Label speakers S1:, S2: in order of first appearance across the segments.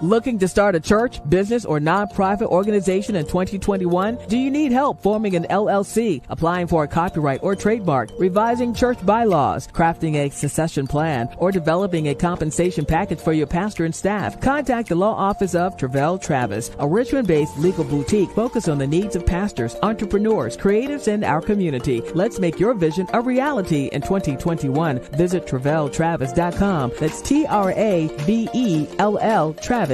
S1: Looking to start a church, business, or nonprofit organization in 2021? Do you need help forming an LLC, applying for a copyright or trademark, revising church bylaws, crafting a succession plan, or developing a compensation package for your pastor and staff? Contact the law office of Travell Travis, a Richmond-based legal boutique focused on the needs of pastors, entrepreneurs, creatives, and our community. Let's make your vision a reality in 2021. Visit TravellTravis.com. That's TRAVELL Travis.com.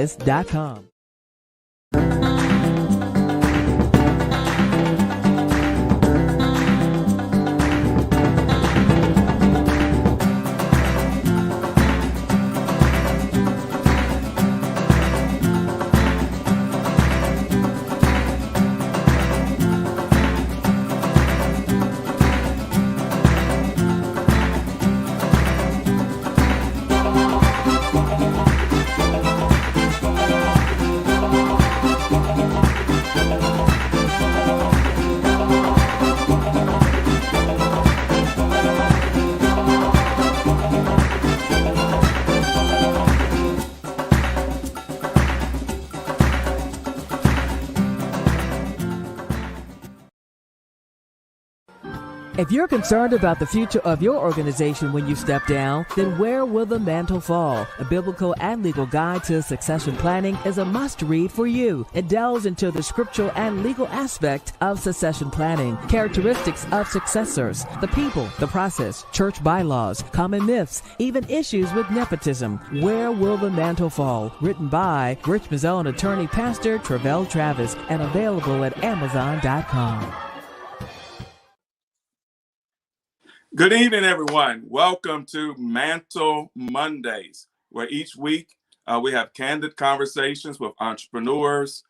S1: If you're concerned about the future of your organization when you step down, then where will the mantle fall? A biblical and legal guide to succession planning is a must-read for you. It delves into the scriptural and legal aspect of succession planning, characteristics of successors, the people, the process, church bylaws, common myths, even issues with nepotism. Where will the mantle fall? Written by Richmond's own attorney, Pastor Travell Travis, and available at Amazon.com.
S2: Good evening, everyone. Welcome to Mantle Mondays, where each week we have candid conversations with entrepreneurs,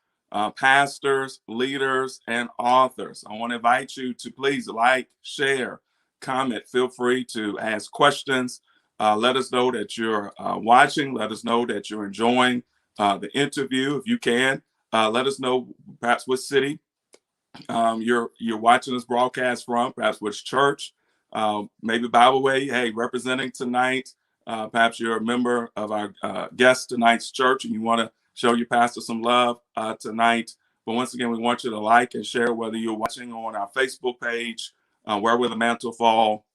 S2: pastors, leaders, and authors. I want to invite you to please like, share, comment. Feel free to ask questions. Let us know that you're watching. Let us know that you're enjoying the interview. If you can, let us know perhaps what city you're watching this broadcast from, perhaps which church. Maybe Bible Way, hey, representing tonight. Perhaps you're a member of our guest tonight's church and you want to show your pastor some love tonight. But once again, we want you to like and share whether you're watching on our Facebook page, Where Will the Mantle Fall,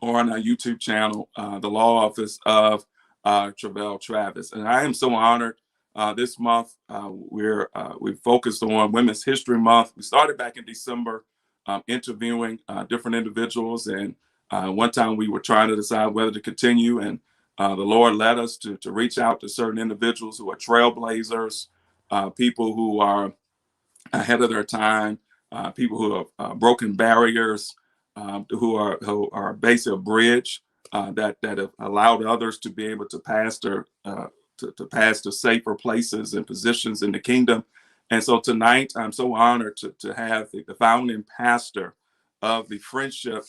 S2: or on our YouTube channel, the Law Office of Travell Travis. And I am so honored. This month, we focused on Women's History Month. We started back in December. Interviewing different individuals, and one time we were trying to decide whether to continue, and the Lord led us to reach out to certain individuals who are trailblazers, people who are ahead of their time, people who have broken barriers, who are basically a bridge that have allowed others to be able to pass to safer places and positions in the kingdom. And so tonight, I'm so honored to have the founding pastor of the Friendship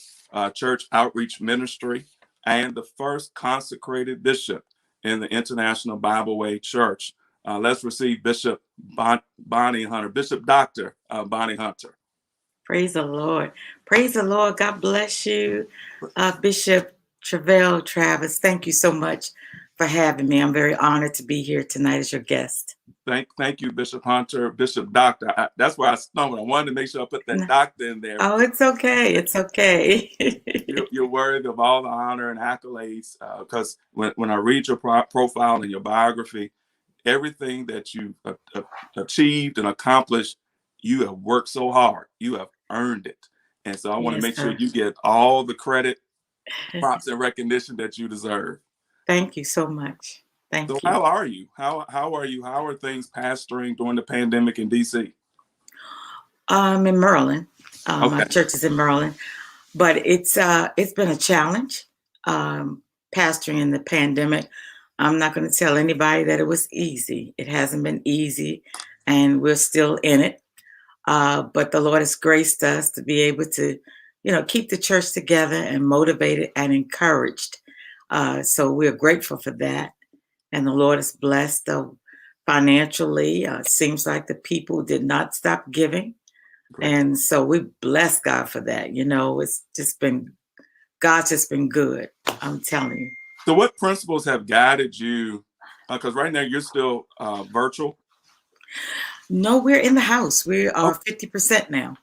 S2: Church Outreach Ministry and the first consecrated bishop in the International Bible Way Church. Let's receive Bishop Bonnie Hunter, Bishop Dr. Bonnie Hunter.
S3: Praise the Lord. Praise the Lord. God bless you, Bishop Travell Travis. Thank you so much for having me. I'm very honored to be here tonight as your guest.
S2: Thank you, Bishop Hunter, Bishop Doctor. That's where I stumbled. I wanted to make sure I put that doctor in there.
S3: Oh, it's okay. It's okay.
S2: You're worthy of all the honor and accolades because when I read your profile and your biography, everything that you've achieved and accomplished, you have worked so hard. You have earned it. And so I want to make sure you get all the credit, props, and recognition that you deserve.
S3: Thank you so much. Thank you.
S2: How are you? How are you? How are things pastoring during the pandemic in DC?
S3: I'm in Maryland. My church is in Maryland, but it's been a challenge pastoring in the pandemic. I'm not going to tell anybody that it was easy. It hasn't been easy, and we're still in it. But the Lord has graced us to be able to, keep the church together and motivated and encouraged. So we're grateful for that. And the Lord has blessed financially. Seems like the people did not stop giving. Great. And so we bless God for that. It's just been, God's just been good. I'm telling you.
S2: So what principles have guided you Because right now you're still virtual.
S3: No, we're in the house. We are
S2: Oh,
S3: 50% now.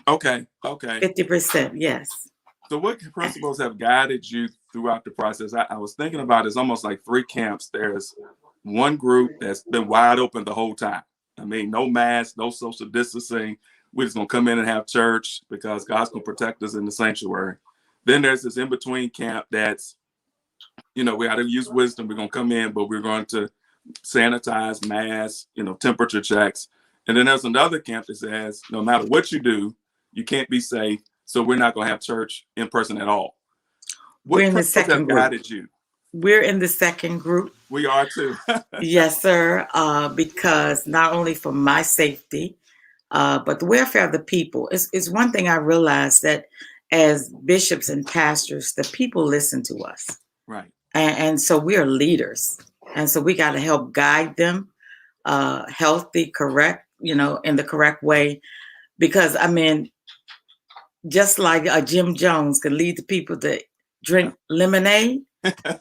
S2: okay.
S3: 50%, yes.
S2: So what principles have guided you throughout the process? I was thinking about it's almost like three camps. There's one group that's been wide open the whole time. I mean, no mask, no social distancing. We're just gonna come in and have church because God's gonna protect us in the sanctuary. Then there's this in-between camp that's, we got to use wisdom. We're gonna come in, but we're going to sanitize, mask, temperature checks. And then there's another camp that says, no matter what you do, you can't be safe. So we're not going to have church in person at all. What
S3: We're in the
S2: principles
S3: second
S2: have
S3: group.
S2: guided you?
S3: We're in the second group.
S2: We are too.
S3: Yes, sir. Because not only for my safety, but the welfare of the people is one thing I realized, that as bishops and pastors, the people listen to us.
S2: Right.
S3: And so we are leaders. And so we got to help guide them healthy, correct, in the correct way. Because, I mean, just like Jim Jones could lead the people to drink lemonade,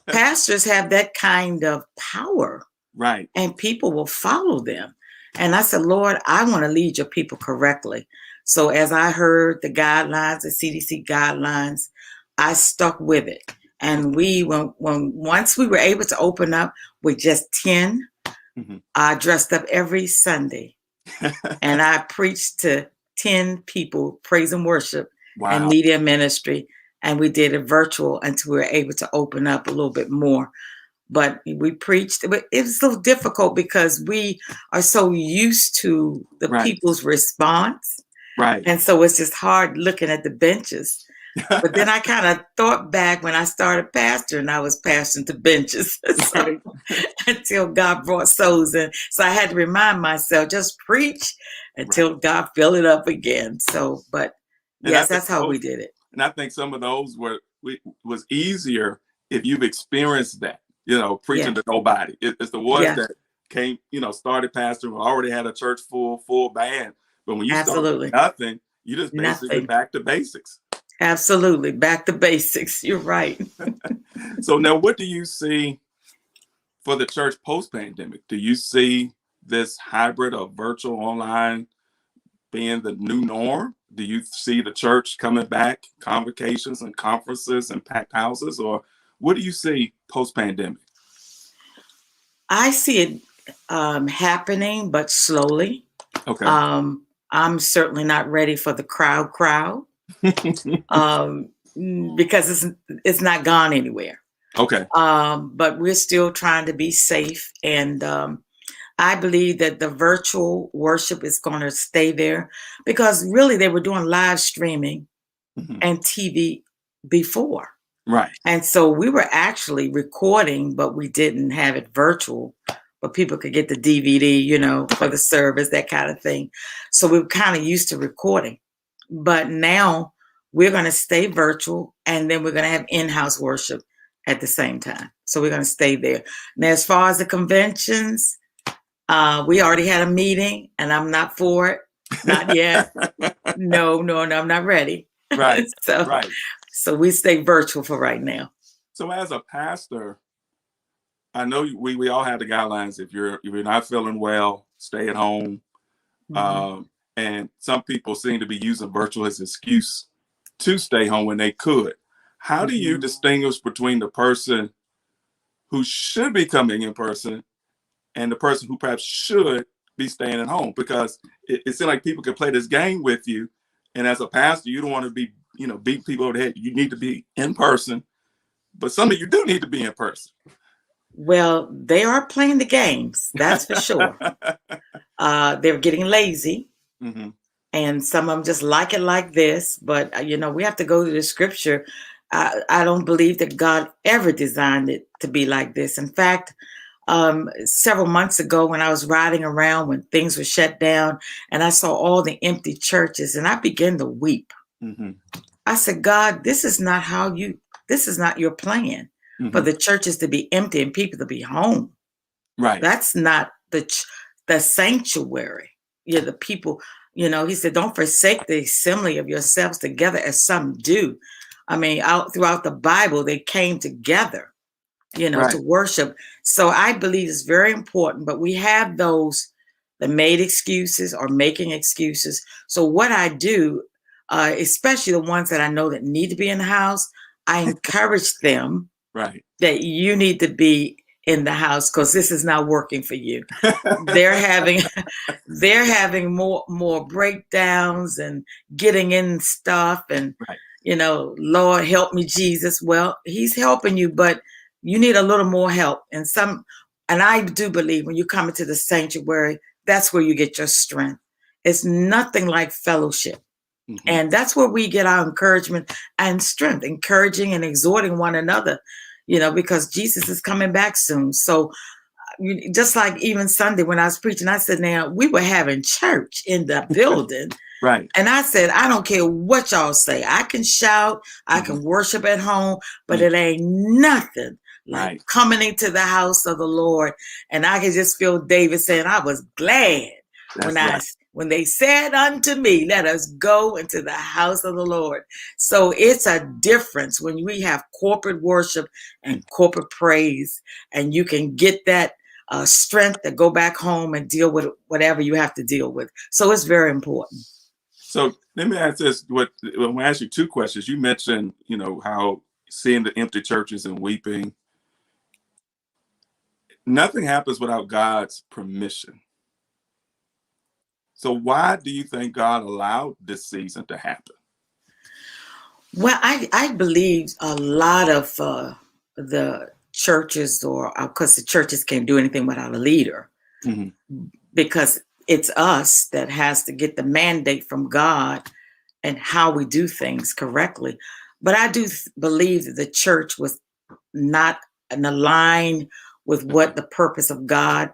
S3: pastors have that kind of power.
S2: Right.
S3: And people will follow them. And I said, Lord, I want to lead your people correctly. So as I heard the guidelines, the CDC guidelines, I stuck with it. And once we were able to open up with just 10, I dressed up every Sunday and I preached to 10 people, praise and worship and media ministry. And we did it virtual until we were able to open up a little bit more. But we preached. It was so difficult because we are so used to the people's response.
S2: Right.
S3: And so it's just hard looking at the benches. But then I kind of thought back when I started pastoring, I was pastoring to benches until God brought souls in. So I had to remind myself, just preach until God fill it up again. So, but yes, that's how we did it.
S2: And I think some of those was easier if you've experienced that, preaching to nobody. It's the ones that came, started pastoring, already had a church full band. But when you start with nothing, you just basically back to basics.
S3: Absolutely. Back to basics. You're right.
S2: So now what do you see for the church post-pandemic? Do you see this hybrid of virtual online being the new norm? Do you see the church coming back, convocations and conferences and packed houses? Or what do you see post-pandemic?
S3: I see it happening, but slowly.
S2: Okay.
S3: I'm certainly not ready for the crowd. Because it's not gone anywhere.
S2: Okay.
S3: But we're still trying to be safe. And I believe that the virtual worship is going to stay there because really they were doing live streaming and TV before.
S2: Right.
S3: And so we were actually recording, but we didn't have it virtual. But people could get the DVD, for the service, that kind of thing. So we were kind of used to recording. But now we're going to stay virtual, and then we're going to have in-house worship at the same time. So we're going to stay there. Now, as far as the conventions, we already had a meeting, and I'm not for it. Not yet. No, I'm not ready.
S2: Right.
S3: So we stay virtual for right now.
S2: So as a pastor, I know we all have the guidelines. If you're not feeling well, stay at home. And some people seem to be using virtual as an excuse to stay home when they could. How do you distinguish between the person who should be coming in person and the person who perhaps should be staying at home? Because it seems like people can play this game with you. And as a pastor, you don't want to be, beat people over the head. You need to be in person. But some of you do need to be in person.
S3: Well, they are playing the games. That's for sure. They're getting lazy. And some of them just like it like this. But, we have to go to the scripture. I don't believe that God ever designed it to be like this. In fact, several months ago when I was riding around when things were shut down and I saw all the empty churches and I began to weep. I said, God, this is not your plan for the churches to be empty and people to be home.
S2: Right.
S3: That's not the sanctuary. The people, he said, don't forsake the assembly of yourselves together as some do. I mean, throughout the Bible, they came together to worship. So I believe it's very important, but we have those that made excuses or making excuses. So what I do, especially the ones that I know that need to be in the house, I encourage them that you need to be in the house because this is not working for you. They're having more breakdowns and getting in stuff and Lord help me, Jesus. Well, he's helping you, but you need a little more help. And I do believe when you come into the sanctuary, that's where you get your strength. It's nothing like fellowship. Mm-hmm. And that's where we get our encouragement and strength, encouraging and exhorting one another, because Jesus is coming back soon. So just like even Sunday when I was preaching, I said, now we were having church in the building.
S2: Right.
S3: And I said, I don't care what y'all say. I can shout, I can worship at home, but it ain't nothing like coming into the house of the Lord. And I can just feel David saying, I was glad when they said unto me, let us go into the house of the Lord. So it's a difference when we have corporate worship and corporate praise, and you can get that strength to go back home and deal with whatever you have to deal with. So it's very important.
S2: So let me ask this. When I ask you two questions, you mentioned, how seeing the empty churches and weeping. Nothing happens without God's permission. So why do you think God allowed this season to happen?
S3: Well, I believe a lot of the churches, or because the churches can't do anything without a leader, because it's us that has to get the mandate from God and how we do things correctly. But I do believe that the church was not in line with what the purpose of God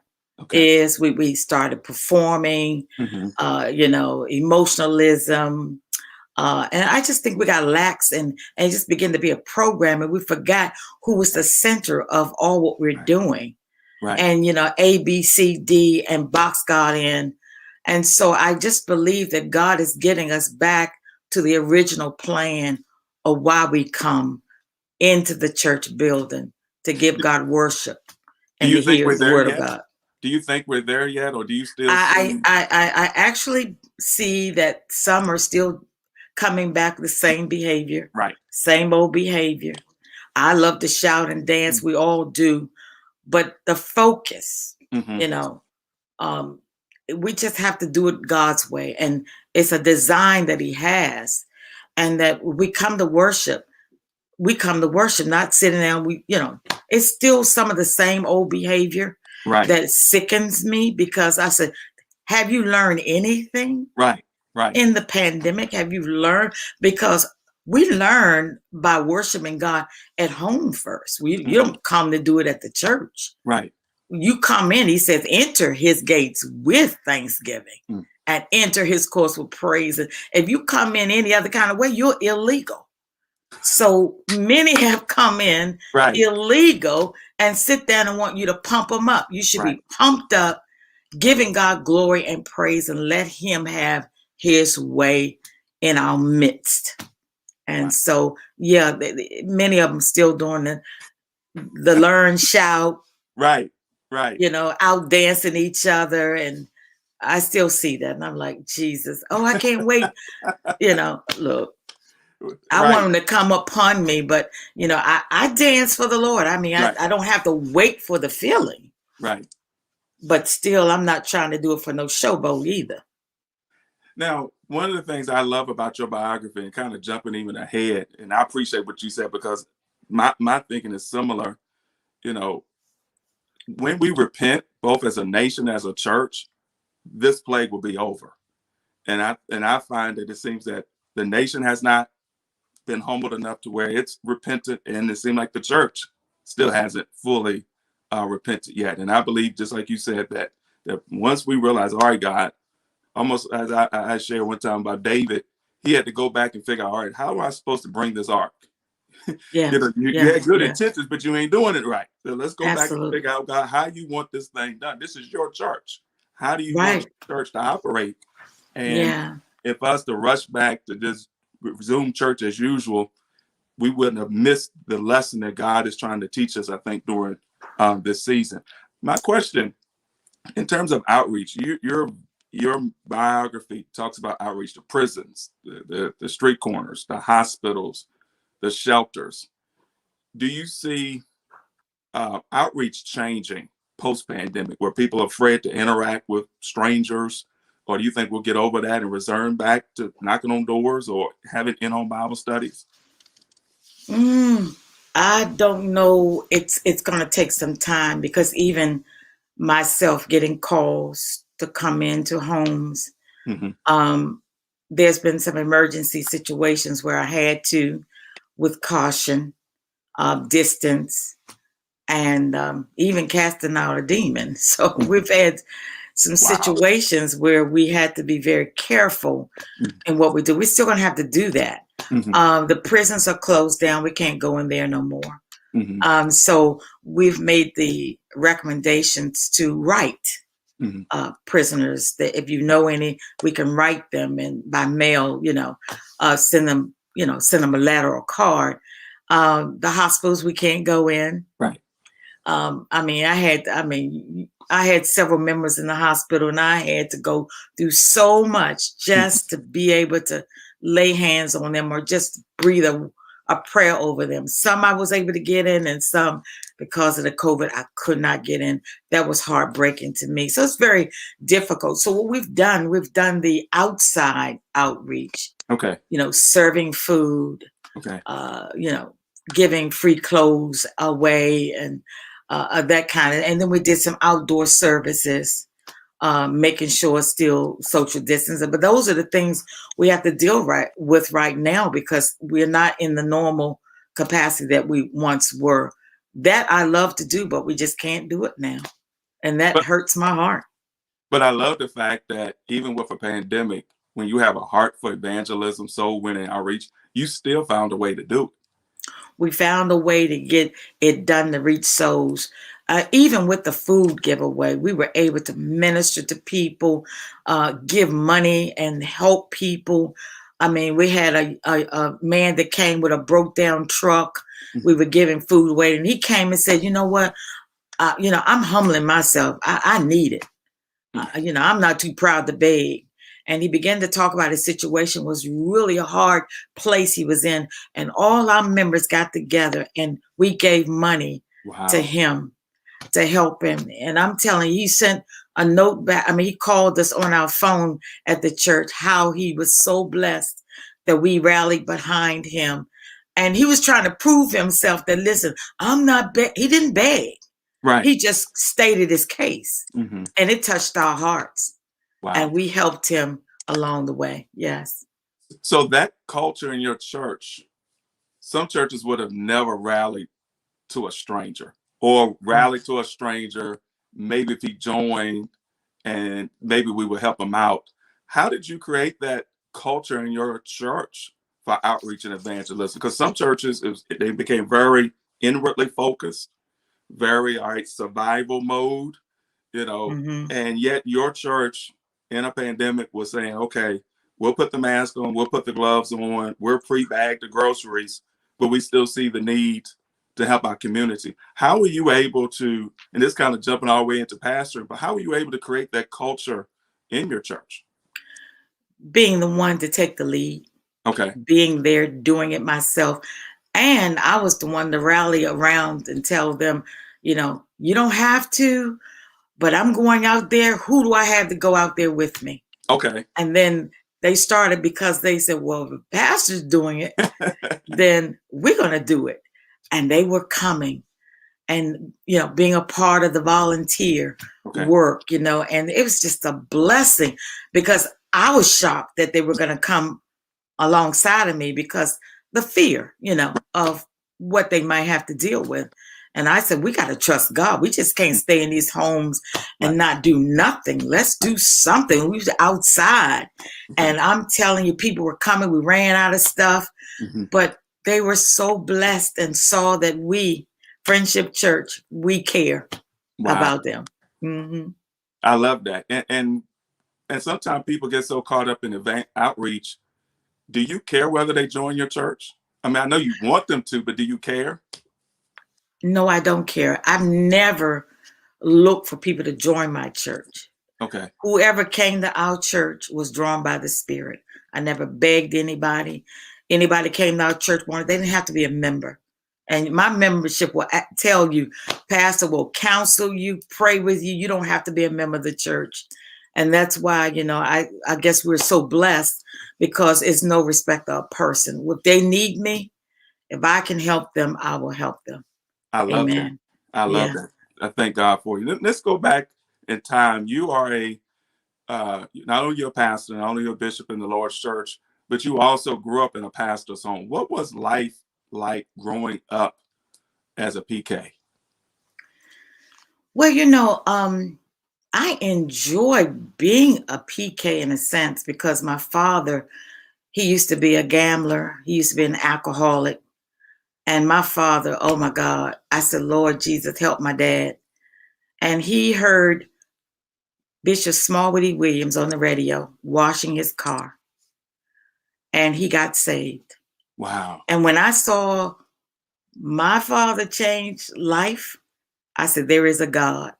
S3: is. We started performing, emotionalism. And I just think we got lax and just begin to be a program, and we forgot who was the center of all what we're doing. Right. And, A, B, C, D, and box God in. And so I just believe that God is getting us back to the original plan of why we come into the church building, to give God worship and to hear the word of God.
S2: Do you think we're there yet, or do you still
S3: I actually see that some are still coming back with the same behavior, same old behavior. I love to shout and dance. We all do. But the focus, we just have to do it God's way. And it's a design that he has. And that we come to worship. We come to worship, not sitting down. It's still some of the same old behavior that sickens me, because I said, have you learned anything?
S2: Right.
S3: In the pandemic, have you learned? Because we learn by worshiping God at home first. You don't come to do it at the church.
S2: Right.
S3: You come in, he says, enter his gates with thanksgiving and enter his courts with praise. And if you come in any other kind of way, you're illegal. So many have come in illegal and sit down and want you to pump them up. You should be pumped up, giving God glory and praise, and let him have his way in our midst. And so, many of them still doing the learn, shout, out dancing each other. And I still see that. And I'm like, Jesus, I can't wait. Look, I want them to come upon me, but, I dance for the Lord. I mean, I don't have to wait for the feeling.
S2: Right.
S3: But still, I'm not trying to do it for no showboat either.
S2: Now, one of the things I love about your biography, and kind of jumping even ahead, and I appreciate what you said, because my thinking is similar. When we repent, both as a nation, as a church, this plague will be over. And I find that it seems that the nation has not been humbled enough to where it's repentant, and it seems like the church still hasn't fully repented yet. And I believe, just like you said, that once we realize, all right, God, almost as I shared one time about David, he had to go back and figure out, all right, how am I supposed to bring this ark? You had good intentions, but you ain't doing it right. So let's go back and figure out, God, how you want this thing done. This is your church. How do you want the church to operate? And if us to rush back to just resume church as usual, we wouldn't have missed the lesson that God is trying to teach us, I think, during this season. My question, in terms of outreach, your biography talks about outreach to prisons, the street corners, the hospitals, the shelters. Do you see outreach changing post-pandemic, where people are afraid to interact with strangers? Or do you think we'll get over that and return back to knocking on doors or having in-home Bible studies?
S3: I don't know. It's going to take some time, because even myself getting calls to come into homes, there's been some emergency situations where I had to, with caution, distance, and even casting out a demon. So we've had some situations where we had to be very careful in what we do. We're still going to have to do that. The prisons are closed down. We can't go in there no more. So we've made the recommendations to write prisoners, that if you know any, we can write them, and by mail, send them a letter or card. The hospitals we can't go in.
S2: Right.
S3: I had several members in the hospital, and I had to go through so much just to be able to lay hands on them or just breathe a prayer over them. Some I was able to get in, and some, because of the COVID, I could not get in. That was heartbreaking to me. So it's very difficult. So what we've done the outside outreach.
S2: Okay.
S3: Serving food.
S2: Okay.
S3: Giving free clothes away, and that kind of. And then we did some outdoor services, making sure it's still social distancing. But those are the things we have to deal with right now, because we're not in the normal capacity that we once were. That I love to do, but we just can't do it now. And that hurts my heart.
S2: But I love the fact that even with a pandemic, when you have a heart for evangelism, soul winning outreach, you still found a way to do it.
S3: We found a way to get it done to reach souls. Even with the food giveaway, we were able to minister to people, give money and help people. I mean, we had a man that came with a broke down truck. We were giving food away, and he came and said, "You know what? I'm humbling myself. I need it. I'm not too proud to beg." And he began to talk about his situation was really a hard place he was in. And all our members got together, and we gave money to him to help him. And I'm telling you, he sent a note back. I mean, he called us on our phone at the church, how he was so blessed that we rallied behind him. And he was trying to prove himself that, listen, I'm not he didn't beg.
S2: Right.
S3: He just stated his case. And it touched our hearts.
S2: Wow.
S3: And we helped him along the way. Yes.
S2: So that culture in your church, some churches would have never rallied to a stranger, or rallied to a stranger, maybe if he joined, and maybe we would help him out. How did you create that culture in your church for outreach and evangelism? Because some churches, they became very inwardly focused, very survival mode, and yet your church in a pandemic was saying, okay, we'll put the mask on, we'll put the gloves on, we'll pre-bag the groceries, but we still see the need to help our community. How were you able to, and this kind of jumping all the way into pastoring, but how were you able to create that culture in your church?
S3: Being the one to take the lead.
S2: Okay.
S3: Being there, doing it myself. And I was the one to rally around and tell them, you don't have to, but I'm going out there. Who do I have to go out there with me?
S2: Okay.
S3: And then they started, because they said, well, the pastor's doing it, then we're going to do it. And they were coming and, being a part of the volunteer work, and it was just a blessing, because I was shocked that they were going to come alongside of me, because the fear, of what they might have to deal with. And I said, we got to trust God. We just can't stay in these homes and not do nothing. Let's do something. We was outside. And I'm telling you, people were coming. We ran out of stuff. But they were so blessed and saw that we, Friendship Church, we care about them.
S2: I love that. And sometimes people get so caught up in outreach. Do you care whether they join your church? I mean, I know you want them to, but do you care?
S3: No, I don't care. I've never looked for people to join my church.
S2: Okay.
S3: Whoever came to our church was drawn by the Spirit. I never begged anybody. Anybody came to our church, they didn't have to be a member. And my membership will tell you, pastor will counsel you, pray with you. You don't have to be a member of the church. And that's why, I guess we're so blessed, because it's no respect of a person. If they need me, if I can help them, I will help them.
S2: I love
S3: Amen.
S2: that. I love that. I thank God for you. Let's go back in time. You are not only a pastor, not only a bishop in the Lord's church, but you also grew up in a pastor's home. What was life like growing up as a PK?
S3: Well, I enjoy being a PK in a sense, because my father, he used to be a gambler. He used to be an alcoholic. And my father, oh my God, I said, Lord Jesus, help my dad. And he heard Bishop Smallwoody Williams on the radio washing his car. And he got saved.
S2: Wow.
S3: And when I saw my father change life, I said, there is a God.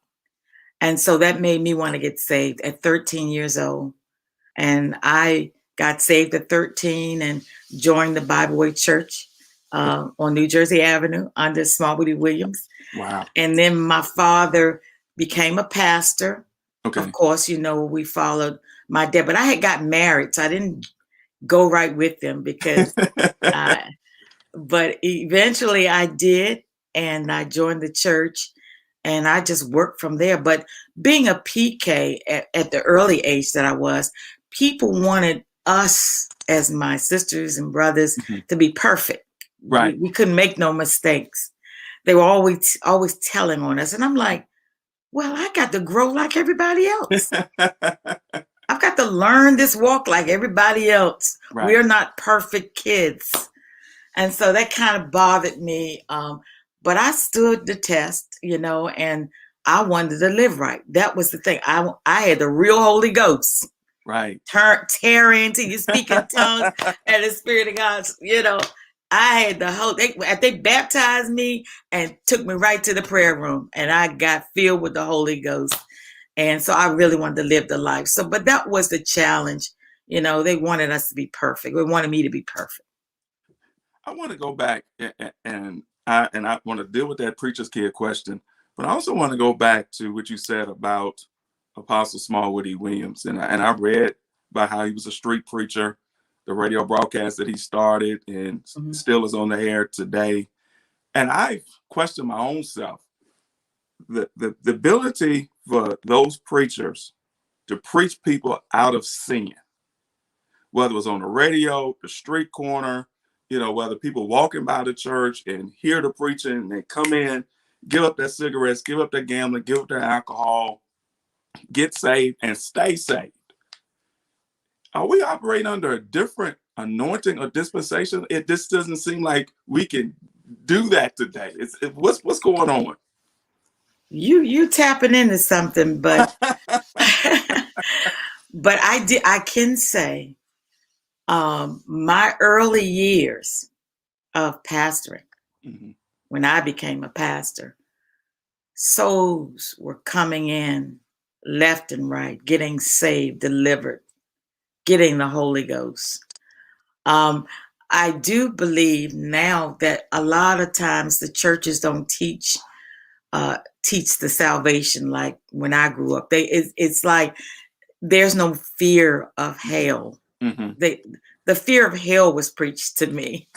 S3: And so that made me want to get saved at 13 years old. And I got saved at 13 and joined the Bible Way Church on New Jersey Avenue under Smallwoody Williams.
S2: Wow.
S3: And then my father became a pastor.
S2: Okay.
S3: Of course, we followed my dad, but I had got married, so I didn't go right with him because, but eventually I did, and I joined the church, and I just worked from there. But being a PK at the early age that I was, people wanted us as my sisters and brothers to be perfect.
S2: Right.
S3: We couldn't make no mistakes. They were always telling on us. And I'm like, well, I got to grow like everybody else. I've got to learn this walk like everybody else.
S2: Right.
S3: We're not perfect kids. And so that kind of bothered me. But I stood the test, and I wanted to live right. That was the thing. I had the real Holy Ghost.
S2: Right.
S3: Tear into you, speak in tongues, and the Spirit of God, I had the whole, they baptized me and took me right to the prayer room, and I got filled with the Holy Ghost. And so I really wanted to live the life. But that was the challenge. They wanted us to be perfect. They wanted me to be perfect.
S2: I want to go back and I want to deal with that preacher's kid question, but I also want to go back to what you said about Apostle Smallwoody Williams. And I read about how he was a street preacher, the radio broadcast that he started and still is on the air today. And I've questioned my own self. The ability for those preachers to preach people out of sin, whether it was on the radio, the street corner, whether people walking by the church and hear the preaching and they come in, give up their cigarettes, give up their gambling, give up their alcohol, get saved and stay saved. Are we operating under a different anointing or dispensation? It just doesn't seem like we can do that today. What's going on?
S3: You tapping into something, but but I can say my early years of pastoring, when I became a pastor, souls were coming in left and right, getting saved, delivered, getting the Holy Ghost. I do believe now that a lot of times the churches don't teach the salvation like when I grew up. It's like there's no fear of hell. The fear of hell was preached to me.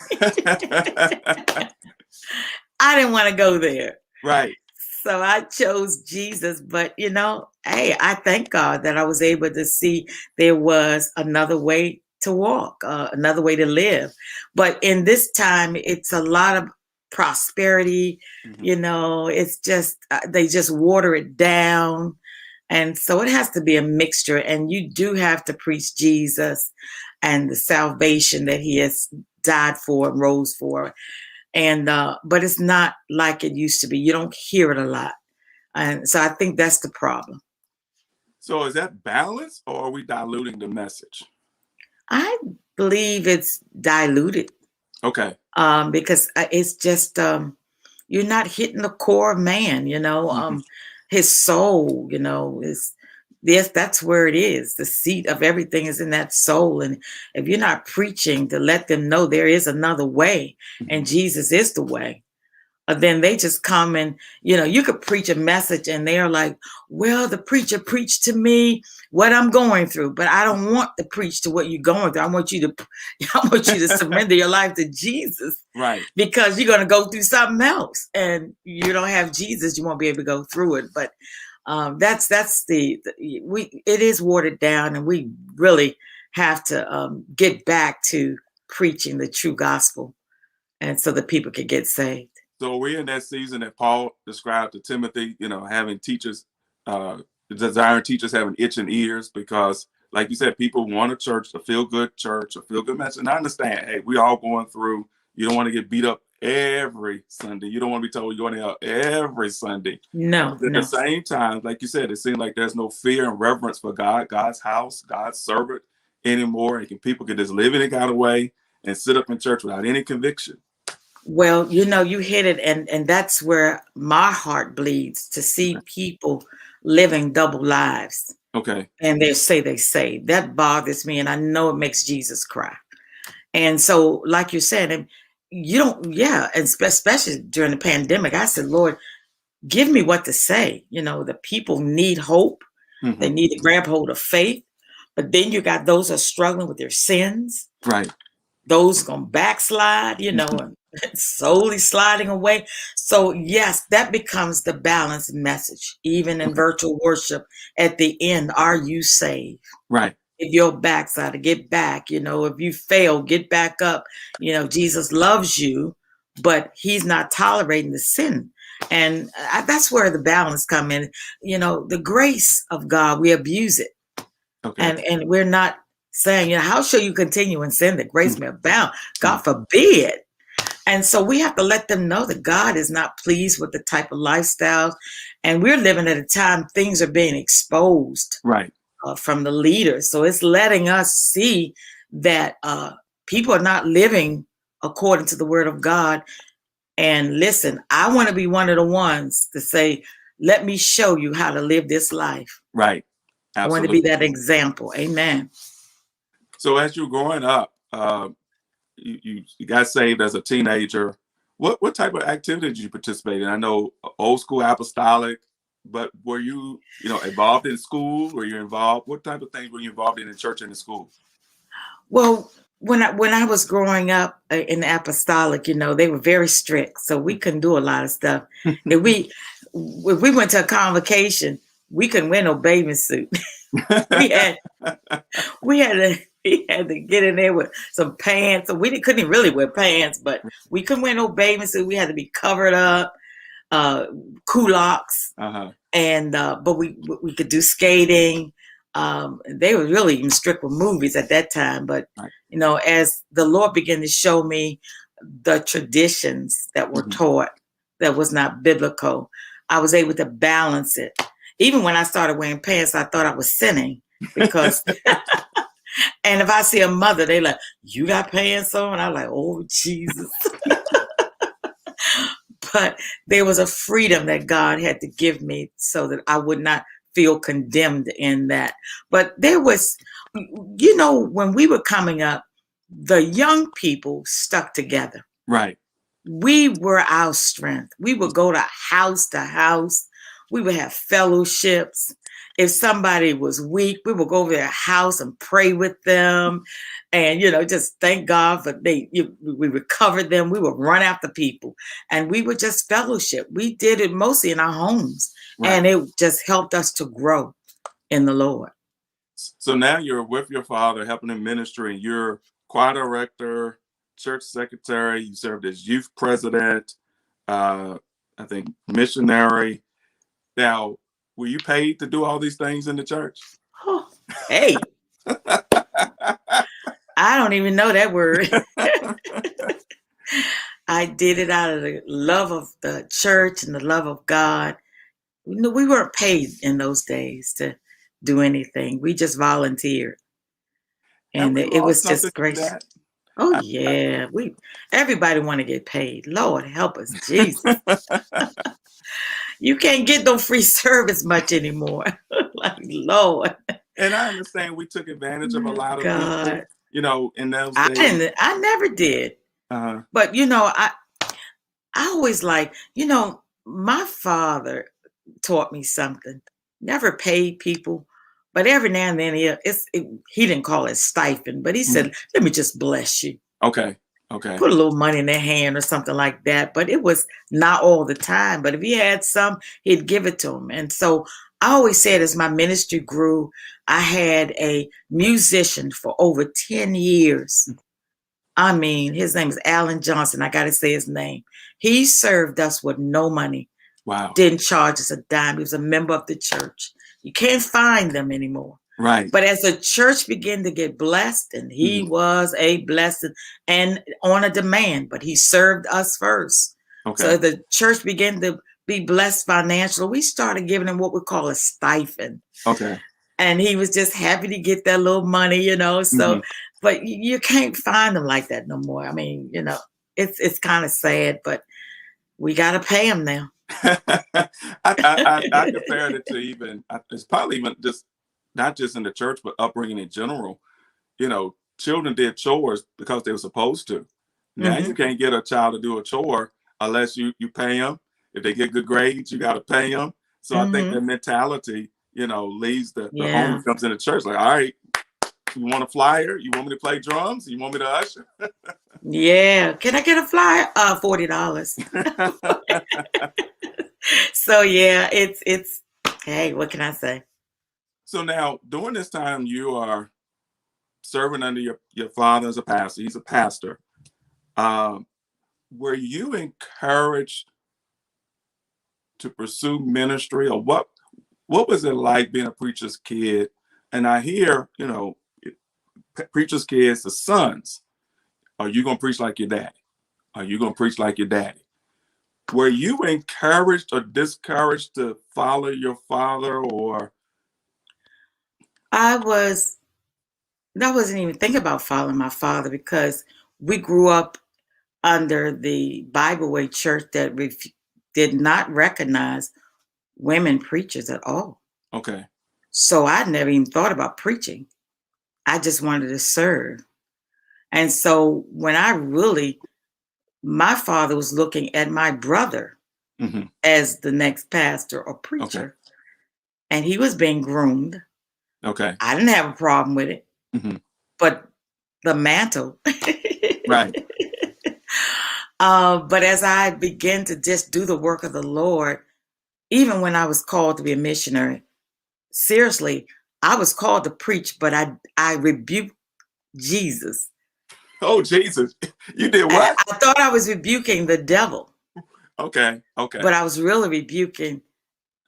S3: I didn't want to go there.
S2: Right.
S3: So I chose Jesus. But, hey, I thank God that I was able to see there was another way to walk, another way to live. But in this time, it's a lot of prosperity. It's just, they just water it down. And so it has to be a mixture. And you do have to preach Jesus and the salvation that he has died for and rose for. And but it's not like it used to be. You don't hear it a lot. And so I think that's the problem.
S2: So is that balance, or are we diluting the message?
S3: I believe it's diluted.
S2: Okay.
S3: Because it's just you're not hitting the core of man, his soul, is yes, that's where it is. The seat of everything is in that soul. And if you're not preaching to let them know there is another way and Jesus is the way, then they just come and, you could preach a message and they're like, well, the preacher preached to me what I'm going through, but I don't want to preach to what you're going through. I want you to surrender your life to Jesus.
S2: Right.
S3: Because you're going to go through something else and you don't have Jesus, you won't be able to go through it. But it is watered down, and we really have to get back to preaching the true gospel, and so that people can get saved.
S2: So we're in that season that Paul described to Timothy, having teachers, desiring teachers having itching ears, because like you said, people want a feel-good church, a feel-good message. And I understand, hey, we all going through, you don't want to get beat up every Sunday. You don't want to be told you're going to hell every Sunday.
S3: No.
S2: But at the same time, like you said, it seems like there's no fear and reverence for God, God's house, God's servant anymore. And people can just live in a kind of way and sit up in church without any conviction.
S3: Well, you hit it, and that's where my heart bleeds, to see people living double lives.
S2: Okay.
S3: And they say that bothers me, and I know it makes Jesus cry. And so, like you said, and especially during the pandemic, I said, Lord, give me what to say. The people need hope. Mm-hmm. They need to grab hold of faith. But then you got those that are struggling with their sins.
S2: Right.
S3: Those going to backslide, and slowly sliding away. So yes, that becomes the balanced message. Even in virtual worship, at the end, are you saved?
S2: Right.
S3: If you're backside, get back. If you fail, get back up. Jesus loves you, but he's not tolerating the sin. And that's where the balance come in. The grace of God, we abuse it. Okay. And we're not saying, how shall you continue in sin that grace may abound? God forbid. And so we have to let them know that God is not pleased with the type of lifestyles. And we're living at a time things are being exposed.
S2: Right.
S3: From the leaders. So it's letting us see that people are not living according to the word of God. And listen, I want to be one of the ones to say, let me show you how to live this life.
S2: Right. Absolutely.
S3: I want to be that example. Amen.
S2: So as you're growing up, you got saved as a teenager. What type of activity did you participate in? I know old school apostolic, but were you, involved in school? Were you involved? What type of things were you involved in church and in school? Well,
S3: when I was growing up in the apostolic, they were very strict, so we couldn't do a lot of stuff. If we went to a convocation, we couldn't wear no bathing suit. we had to get in there with some pants. So we couldn't really wear pants, but we couldn't wear no bathing suit. We had to be covered up. Kulaks, and but we could do skating. They were really even strict with movies at that time. But as the Lord began to show me the traditions that were taught that was not biblical, I was able to balance it. Even when I started wearing pants, I thought I was sinning because. And if I see a mother, they like, you got pants on? I'm like, oh Jesus. But there was a freedom that God had to give me so that I would not feel condemned in that. But there was, when we were coming up, the young people stuck together.
S2: Right.
S3: We were our strength. We would go to house. We would have fellowships. If somebody was weak, we would go over their house and pray with them. And, just thank God for we recovered them. We would run after people and we would just fellowship. We did it mostly in our homes. Right. And it just helped us to grow in the Lord.
S2: So now you're with your father, helping him ministry, and you're choir director, church secretary. You served as youth president, I think missionary. Now, were you paid to do all these things in the church?
S3: Oh, hey. I don't even know that word. I did it out of the love of the church and the love of God. We weren't paid in those days to do anything. We just volunteered. And it was just great. Oh yeah, everybody want to get paid. Lord help us, Jesus. You can't get no free service much anymore. Like Lord.
S2: And I understand we took advantage of a lot of people,
S3: God.
S2: in those days.
S3: I never did.
S2: Uh-huh.
S3: But I always my father taught me something. Never paid people, but every now and then he didn't call it stipend, but he said, "Let me just bless you."
S2: Okay.
S3: Put a little money in their hand or something like that. But it was not all the time. But if he had some, he'd give it to him. And so I always said, as my ministry grew, I had a musician for over 10 years. I mean, his name is Alan Johnson. I got to say his name. He served us with no money.
S2: Wow.
S3: Didn't charge us a dime. He was a member of the church. You can't find them anymore.
S2: Right.
S3: But as the church began to get blessed, and he was a blessing and on a demand, but he served us first. Okay. So the church began to be blessed financially. We started giving him what we call a stipend.
S2: Okay.
S3: And he was just happy to get that little money, So, but you can't find them like that no more. I mean, it's kind of sad, but we got to pay him now.
S2: I compared it to it's probably even just not just in the church, but upbringing in general. Children did chores because they were supposed to. Now you can't get a child to do a chore unless you pay them. If they get good grades, you got to pay them. So I think that mentality, leaves the home comes in the church. Like, all right, you want a flyer? You want me to play drums? You want me to usher?
S3: Yeah. Can I get a flyer? $40. So yeah, it's hey, what can I say?
S2: So now, during this time, you are serving under your father as a pastor. He's a pastor. Were you encouraged to pursue ministry, or what was it like being a preacher's kid? And I hear, preacher's kids, the sons, are you going to preach like your daddy? Are you going to preach like your daddy? Were you encouraged or discouraged to follow your father, or?
S3: I wasn't even thinking about following my father, because we grew up under the Bible Way church that did not recognize women preachers at all.
S2: Okay.
S3: So I never even thought about preaching. I just wanted to serve. And so when my father was looking at my brother as the next pastor or preacher, and he was being groomed.
S2: Okay.
S3: I didn't have a problem with it, but the mantle.
S2: Right.
S3: But as I began to just do the work of the Lord, even when I was called to be a missionary, seriously, I was called to preach, but I rebuked Jesus.
S2: Oh, Jesus. You did what?
S3: I thought I was rebuking the devil.
S2: Okay.
S3: But I was really rebuking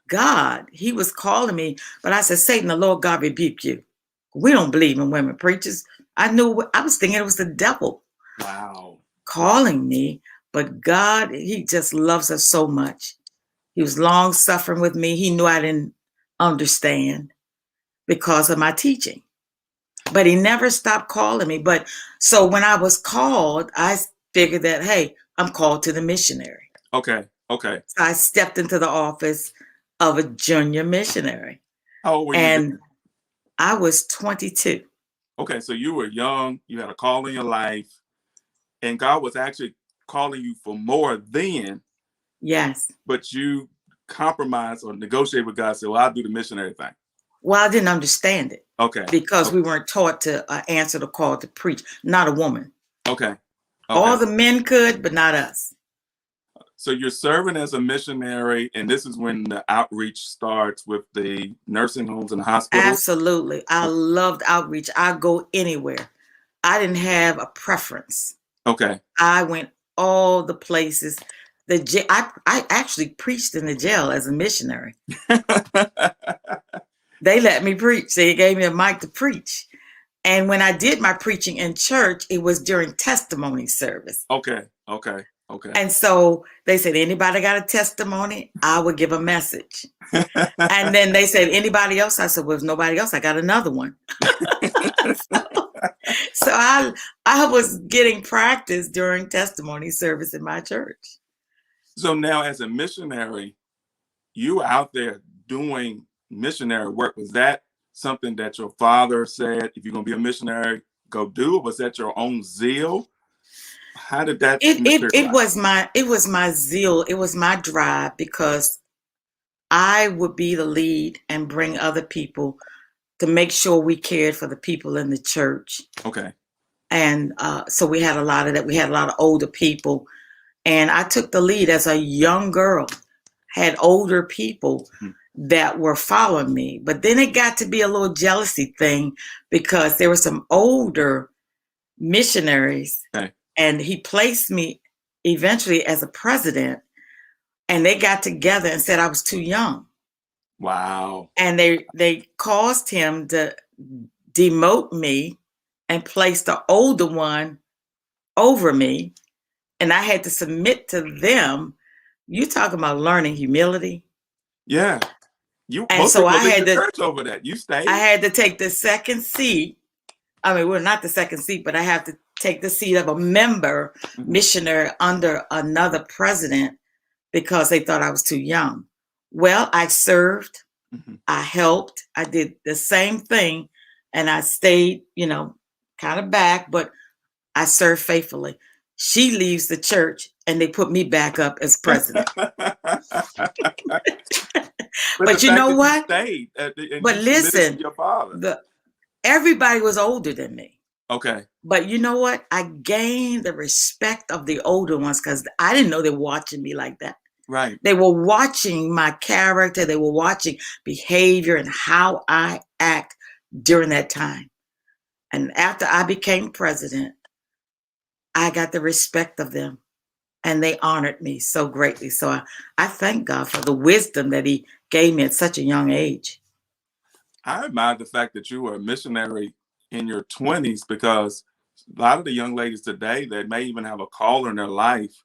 S3: God. He was calling me, but I said, Satan, the Lord God rebuke you. We don't believe in women preachers. I was thinking it was the devil.
S2: Wow.
S3: Calling me, but God, he just loves us so much. He was long suffering with me. He knew I didn't understand because of my teaching, but he never stopped calling me. But so when I was called, I figured that, hey, I'm called to the missionary.
S2: Okay. So
S3: I stepped into the office of a junior missionary.
S2: How old were you?
S3: And I was 22.
S2: Okay, so you were young, you had a call in your life, and God was actually calling you for more then.
S3: Yes.
S2: But you compromised or negotiated with God and said, well, I'll do the missionary thing.
S3: Well, I didn't understand it.
S2: Okay.
S3: Because we weren't taught to answer the call to preach. Not a woman.
S2: Okay.
S3: All the men could, but not us.
S2: So you're serving as a missionary, and this is when the outreach starts with the nursing homes and hospitals? Absolutely.
S3: I loved outreach. I go anywhere. I didn't have a preference.
S2: Okay.
S3: I went all the places. I actually preached in the jail as a missionary. They let me preach. They gave me a mic to preach. And when I did my preaching in church, it was during testimony service.
S2: Okay.
S3: And so they said, anybody got a testimony? I would give a message. And then they said, anybody else? I said, well, if nobody else, I got another one. So I was getting practice during testimony service in my church.
S2: So now, as a missionary, you were out there doing missionary work. Was that something that your father said, if you're going to be a missionary, go do? Or was that your own zeal? How did that
S3: It
S2: materialize?
S3: was my zeal. It was my drive, because I would be the lead and bring other people to make sure we cared for the people in the church.
S2: Okay.
S3: And so we had a lot of that. We had a lot of older people. And I took the lead as a young girl, had older people that were following me. But then it got to be a little jealousy thing, because there were some older missionaries.
S2: Okay.
S3: And he placed me eventually as a president. And they got together and said I was too young.
S2: Wow.
S3: And they caused him to demote me and place the older one over me. And I had to submit to them. You talking about learning humility?
S2: Yeah.
S3: And
S2: most
S3: so
S2: people
S3: I
S2: leave
S3: had
S2: the
S3: to
S2: church over that. You stayed.
S3: I had to take the second seat. I mean, well, not the second seat, but I have to take the seat of a member missionary under another president, because they thought I was too young. Well, I served, I helped, I did the same thing, and I stayed, kind of back, but I served faithfully. She leaves the church and they put me back up as president.
S2: But the
S3: But you
S2: fact
S3: know
S2: that
S3: what?
S2: you stayed and
S3: But
S2: you submitted to
S3: listen,
S2: your father.
S3: everybody was older than me.
S2: Okay.
S3: But you know what? I gained the respect of the older ones, because I didn't know they were watching me like that.
S2: Right.
S3: They were watching my character. They were watching behavior and how I act during that time. And after I became president, I got the respect of them, and they honored me so greatly. So I thank God for the wisdom that he gave me at such a young age.
S2: I admire the fact that you were a missionary in your 20s, because a lot of the young ladies today that may even have a call in their life,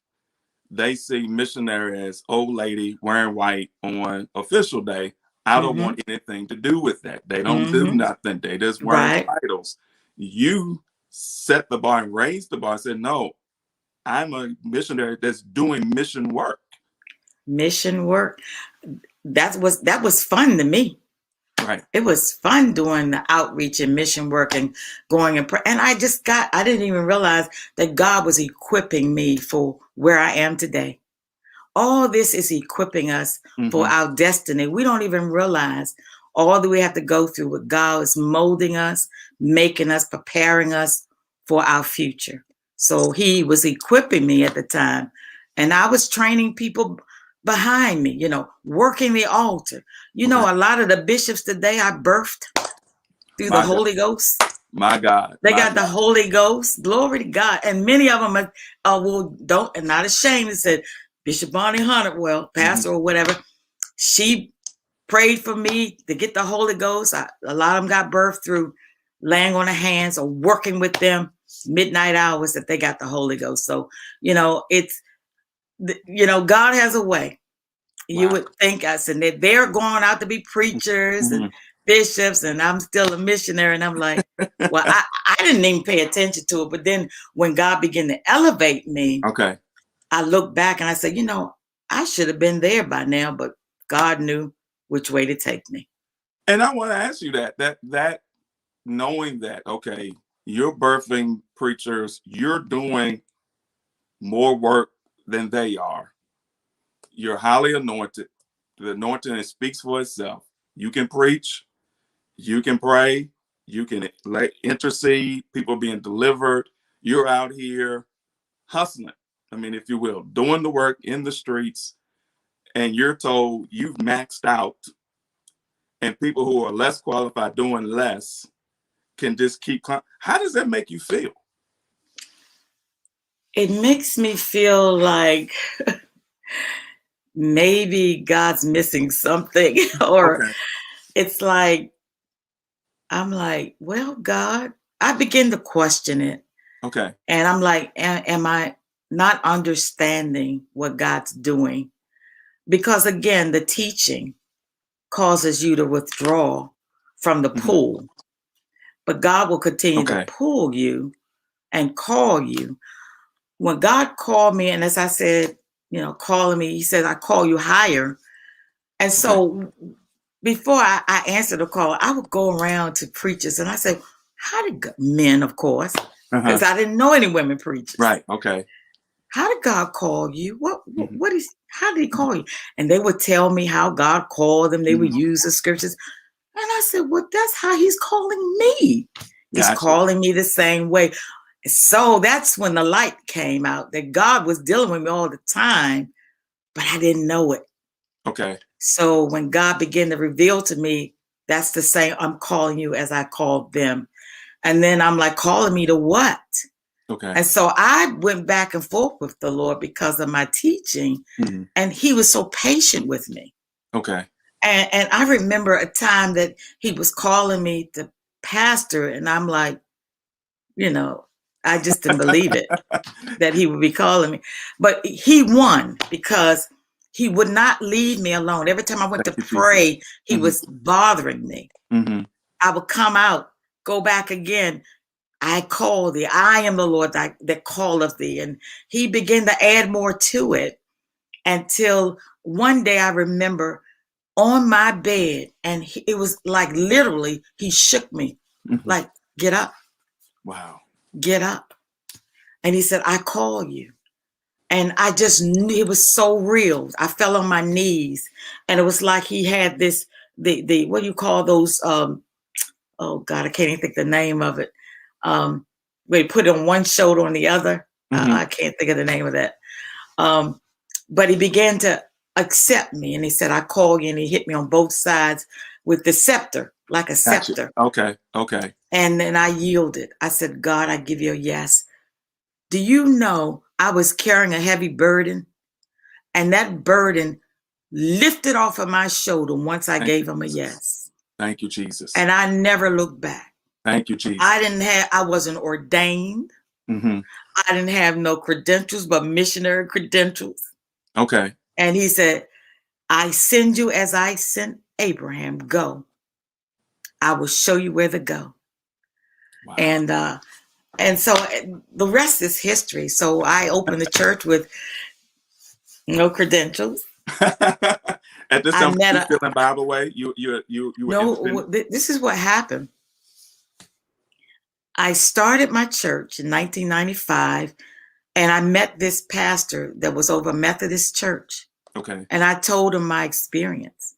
S2: they see missionary as old lady wearing white on official day. I don't want anything to do with that. They don't do nothing. They just wearing titles. You set the bar and raised the bar and said, no, I'm a missionary that's doing mission work.
S3: Mission work. That was fun to me.
S2: Right.
S3: It was fun doing the outreach and mission work and going and pray. And I didn't even realize that God was equipping me for where I am today. All this is equipping us for our destiny. We don't even realize all that we have to go through. What God is molding us, making us, preparing us for our future. So he was equipping me at the time. And I was training people behind me, working the altar. A lot of the bishops today I birthed through the Holy Ghost.
S2: My God.
S3: They got the Holy Ghost. Glory to God. And many of them and not ashamed, and said, Bishop Bonnie Hunter, pastor or whatever, she prayed for me to get the Holy Ghost. A lot of them got birthed through laying on the hands or working with them midnight hours that they got the Holy Ghost. So, it's, God has a way. You would think us, and they're going out to be preachers and bishops, and I'm still a missionary. And I'm like, well, I didn't even pay attention to it. But then when God began to elevate me, I look back and I said, I should have been there by now, but God knew which way to take me.
S2: And I want to ask you that knowing that, okay, you're birthing preachers, you're doing more work than they are. You're highly anointed. The anointing speaks for itself. You can preach, you can pray, you can intercede, people being delivered. You're out here hustling, if you will, doing the work in the streets, and you're told you've maxed out, and people who are less qualified doing less can just keep. How does that make you feel?
S3: It makes me feel like maybe God's missing something, or it's like, I'm like, well, God, I begin to question it.
S2: Okay.
S3: And I'm like, am I not understanding what God's doing? Because again, the teaching causes you to withdraw from the pool. but God will continue to pull you and call you. When God called me, and as I said, calling me, he said, I call you higher. And so before I answered the call, I would go around to preachers and I said, how did men, of course, because I didn't know any women preachers.
S2: Right. Okay.
S3: How did God call you? How did he call you? And they would tell me how God called them. They would use the scriptures. And I said, well, that's how he's calling me. He's calling me the same way. So that's when the light came out that God was dealing with me all the time, but I didn't know it.
S2: Okay.
S3: So when God began to reveal to me, that's the same, I'm calling you as I called them. And then I'm like, calling me to what?
S2: Okay.
S3: And so I went back and forth with the Lord because of my teaching. And he was so patient with me.
S2: Okay.
S3: And I remember a time that he was calling me to pastor, and I'm like, I just didn't believe it that he would be calling me. But he won because he would not leave me alone. Every time I went to pray, he was bothering me. I would come out, go back again. I call thee. I am the Lord that calleth thee. And he began to add more to it until one day I remember on my bed, and it was like literally he shook me, like, get up.
S2: Wow. Get up.
S3: And he said, I call you. And I just knew it was so real. I fell on my knees, and it was like he had this, the what do you call those? Oh God, I can't even think the name of it. Where he put it on one shoulder on the other. I can't think of the name of that. But he began to accept me, and he said, I call you, and he hit me on both sides with the scepter, like a scepter.
S2: Okay.
S3: And then I yielded. I said, God, I give you a yes. Do you know I was carrying a heavy burden, and that burden lifted off of my shoulder once I gave him a yes.
S2: Thank you, Jesus.
S3: And I never looked back.
S2: Thank you, Jesus.
S3: I wasn't ordained. I didn't have no credentials, but missionary credentials.
S2: Okay.
S3: And he said, I send you as I sent Abraham. Go. I will show you where to go. Wow. And so the rest is history. So I opened the church with no credentials.
S2: At this time, you still in Bible way? You
S3: no, this is what happened. I started my church in 1995, and I met this pastor that was over a Methodist church.
S2: Okay.
S3: And I told him my experience.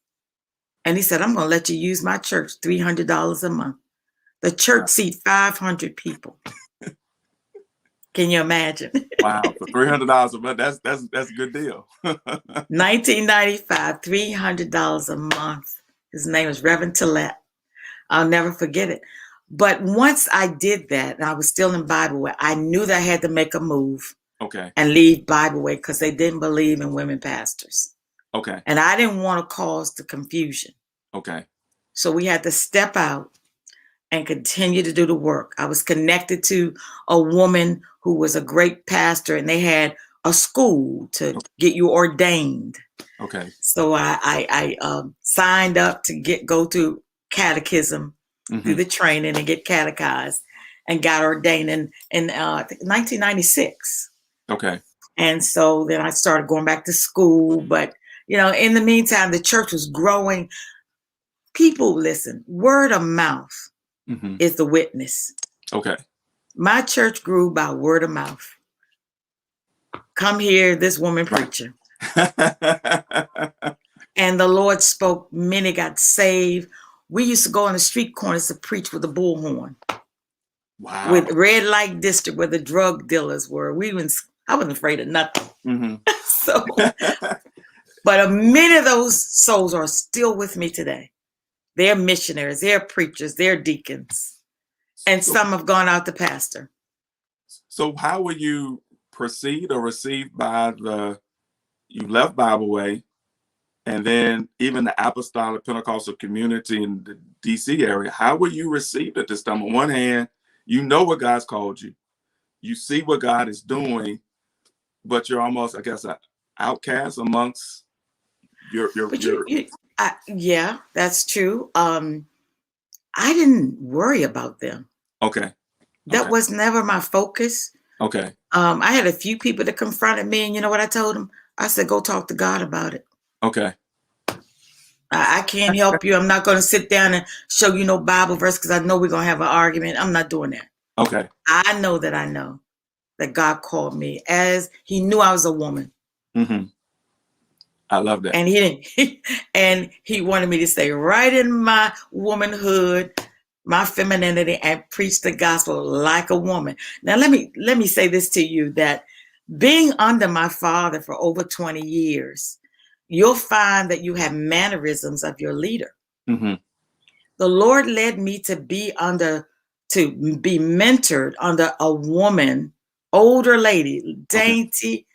S3: And he said, I'm going to let you use my church, $300 a month. The church seat 500 people. Can you imagine?
S2: Wow, for $300 a month, that's a good deal.
S3: 1995, $300 a month. His name is Reverend Travell. I'll never forget it. But once I did that, and I was still in Bible Way, I knew that I had to make a move.
S2: Okay.
S3: And leave Bible Way because they didn't believe in women pastors.
S2: Okay.
S3: And I didn't want to cause the confusion.
S2: Okay.
S3: So we had to step out and continue to do the work. I was connected to a woman who was a great pastor, and they had a school to get you ordained.
S2: Okay.
S3: So I signed up to go through catechism, through the training, and get catechized, and got ordained in 1996.
S2: Okay.
S3: And so then I started going back to school. But, in the meantime, the church was growing. People, listen, word of mouth is the witness.
S2: Okay.
S3: My church grew by word of mouth. Come hear this woman preacher. And the Lord spoke. Many got saved. We used to go on the street corners to preach with a bullhorn.
S2: Wow.
S3: With red light district where the drug dealers were. I wasn't afraid of nothing. So, but many of those souls are still with me today. They're missionaries, they're preachers, they're deacons, and some have gone out to pastor.
S2: So how were you perceived or received by you left Bible Way, and then even the Apostolic Pentecostal community in the DC area? How were you received at this time? On one hand, you know what God's called you. You see what God is doing, but you're almost, I guess, an outcast amongst your
S3: yeah, that's true. I didn't worry about them.
S2: Okay.
S3: That was never my focus.
S2: Okay.
S3: I had a few people that confronted me, and you know what I told them? I said, go talk to God about it.
S2: Okay.
S3: I can't help you. I'm not going to sit down and show you no Bible verse because I know we're going to have an argument. I'm not doing that.
S2: Okay.
S3: I know that God called me as he knew I was a woman.
S2: Mm-hmm. I love that.
S3: And he wanted me to stay right in my womanhood, my femininity, and preach the gospel like a woman. Now, let me say this to you, that being under my father for over 20 years, you'll find that you have mannerisms of your leader.
S2: Mm-hmm.
S3: The Lord led me to be mentored under a woman, older lady, dainty. Okay.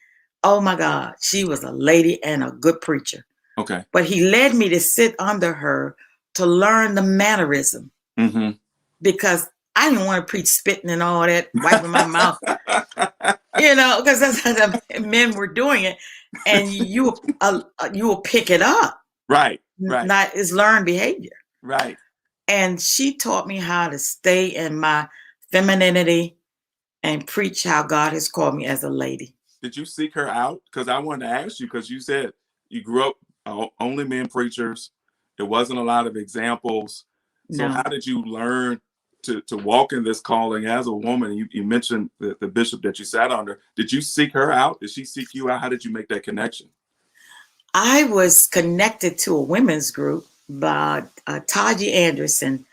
S3: Oh my God, she was a lady and a good preacher.
S2: Okay.
S3: But he led me to sit under her to learn the mannerism.
S2: Mm-hmm.
S3: Because I didn't want to preach spitting and all that, wiping my mouth. Because that's how the men were doing it. And you will pick it up.
S2: Right. Right.
S3: Not is learned behavior.
S2: Right.
S3: And she taught me how to stay in my femininity and preach how God has called me as a lady.
S2: Did you seek her out? Because I wanted to ask you, because you said you grew up only men preachers. There wasn't a lot of examples. So how did you learn to walk in this calling as a woman? You mentioned the bishop that you sat under. Did you seek her out? Did she seek you out? How did you make that connection?
S3: I was connected to a women's group by Taji Anderson,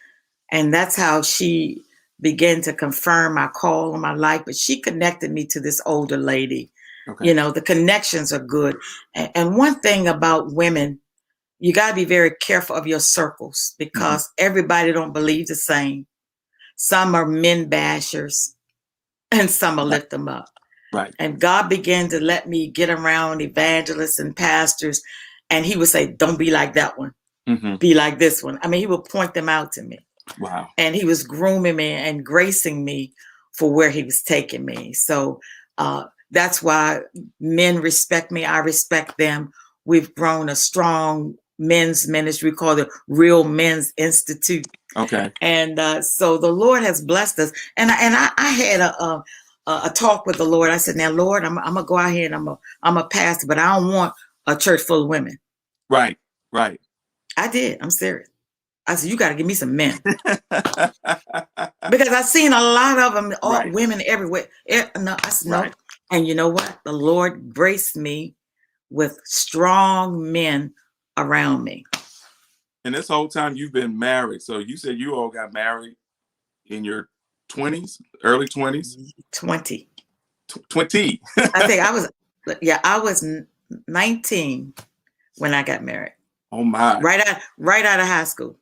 S3: and that's how she began to confirm my call on my life. But she connected me to this older lady. Okay. The connections are good. And one thing about women, you got to be very careful of your circles, because everybody don't believe the same. Some are men bashers and some will lift them up.
S2: Right.
S3: And God began to let me get around evangelists and pastors, and he would say, don't be like that one. Mm-hmm. Be like this one. I mean, he would point them out to me.
S2: Wow.
S3: And he was grooming me and gracing me for where he was taking me. So that's why men respect me. I respect them. We've grown a strong men's ministry called the Real Men's Institute.
S2: Okay.
S3: And so the Lord has blessed us. And I had a talk with the Lord. I said, now, Lord, I'm going to go out here and I'm a pastor, but I don't want a church full of women.
S2: Right, right.
S3: I did. I'm serious. I said, you got to give me some men. Because I've seen a lot of them, all right. Women everywhere. No, I said, no. Right. And you know what? The Lord graced me with strong men around me.
S2: And this whole time you've been married. So you said you all got married in your 20s, early 20s?
S3: 20.
S2: 20.
S3: I think I was 19 when I got married.
S2: Oh my.
S3: Right out of high school.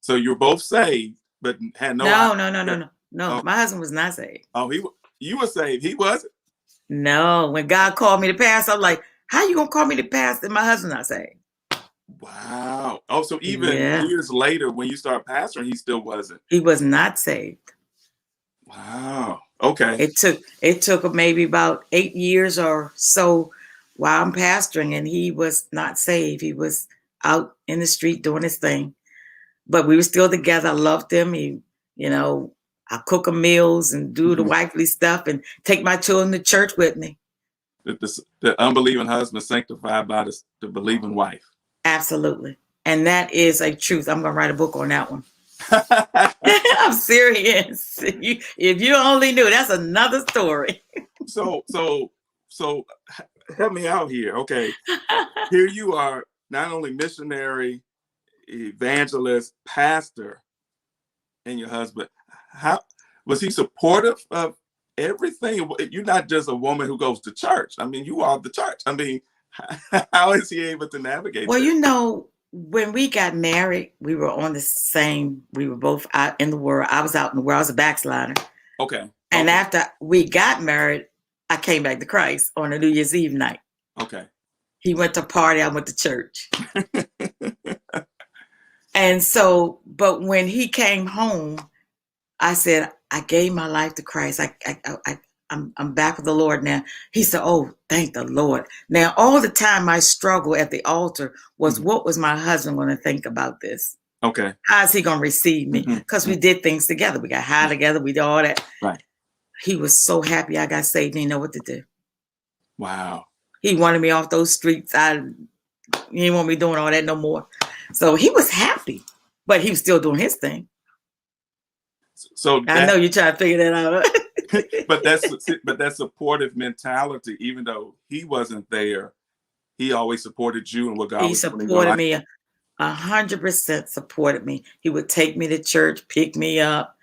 S2: So you're both saved, but had no.
S3: No. Oh. My husband was not saved.
S2: Oh, you were saved. He wasn't?
S3: No. When God called me to pastor, I'm like, how you gonna call me to pastor and my husband not saved?
S2: Wow. Oh, so even years later when you start pastoring, he still wasn't.
S3: He was not saved.
S2: Wow. Okay.
S3: It took maybe about 8 years or so while I'm pastoring, and he was not saved. He was out in the street doing his thing. But we were still together. I loved him. I cook him meals and do the wifely stuff and take my children to church with me.
S2: The unbelieving husband sanctified by the believing wife.
S3: Absolutely. And that is a truth. I'm going to write a book on that one. I'm serious. If you only knew, that's another story.
S2: So help me out here. Okay. Here you are, not only missionary, evangelist, pastor, and your husband. How was he supportive of everything? You're not just a woman who goes to church. I mean, you are the church. I mean, how is he able to navigate
S3: that? When we got married, we were both out in the world. I was out in the world. I was a backslider.
S2: Okay.
S3: And after we got married, I came back to Christ on a New Year's Eve night.
S2: Okay.
S3: He went to party. I went to church. And so, but when he came home, I said, I gave my life to Christ. I'm back with the Lord now. He said, oh, thank the Lord. Now, all the time my struggle at the altar was, what was my husband going to think about this?
S2: Okay.
S3: How's he gonna receive me? Because we did things together. We got high together. We did all that.
S2: Right.
S3: He was so happy I got saved. He didn't know what to do.
S2: Wow.
S3: He wanted me off those streets. He didn't want me doing all that no more. So he was happy, but he was still doing his thing.
S2: So
S3: I know you're trying to figure that out.
S2: but that supportive mentality, even though he wasn't there, he always supported you and what God was doing in your life.
S3: He supported me 100%. Supported me. He would take me to church, pick me up,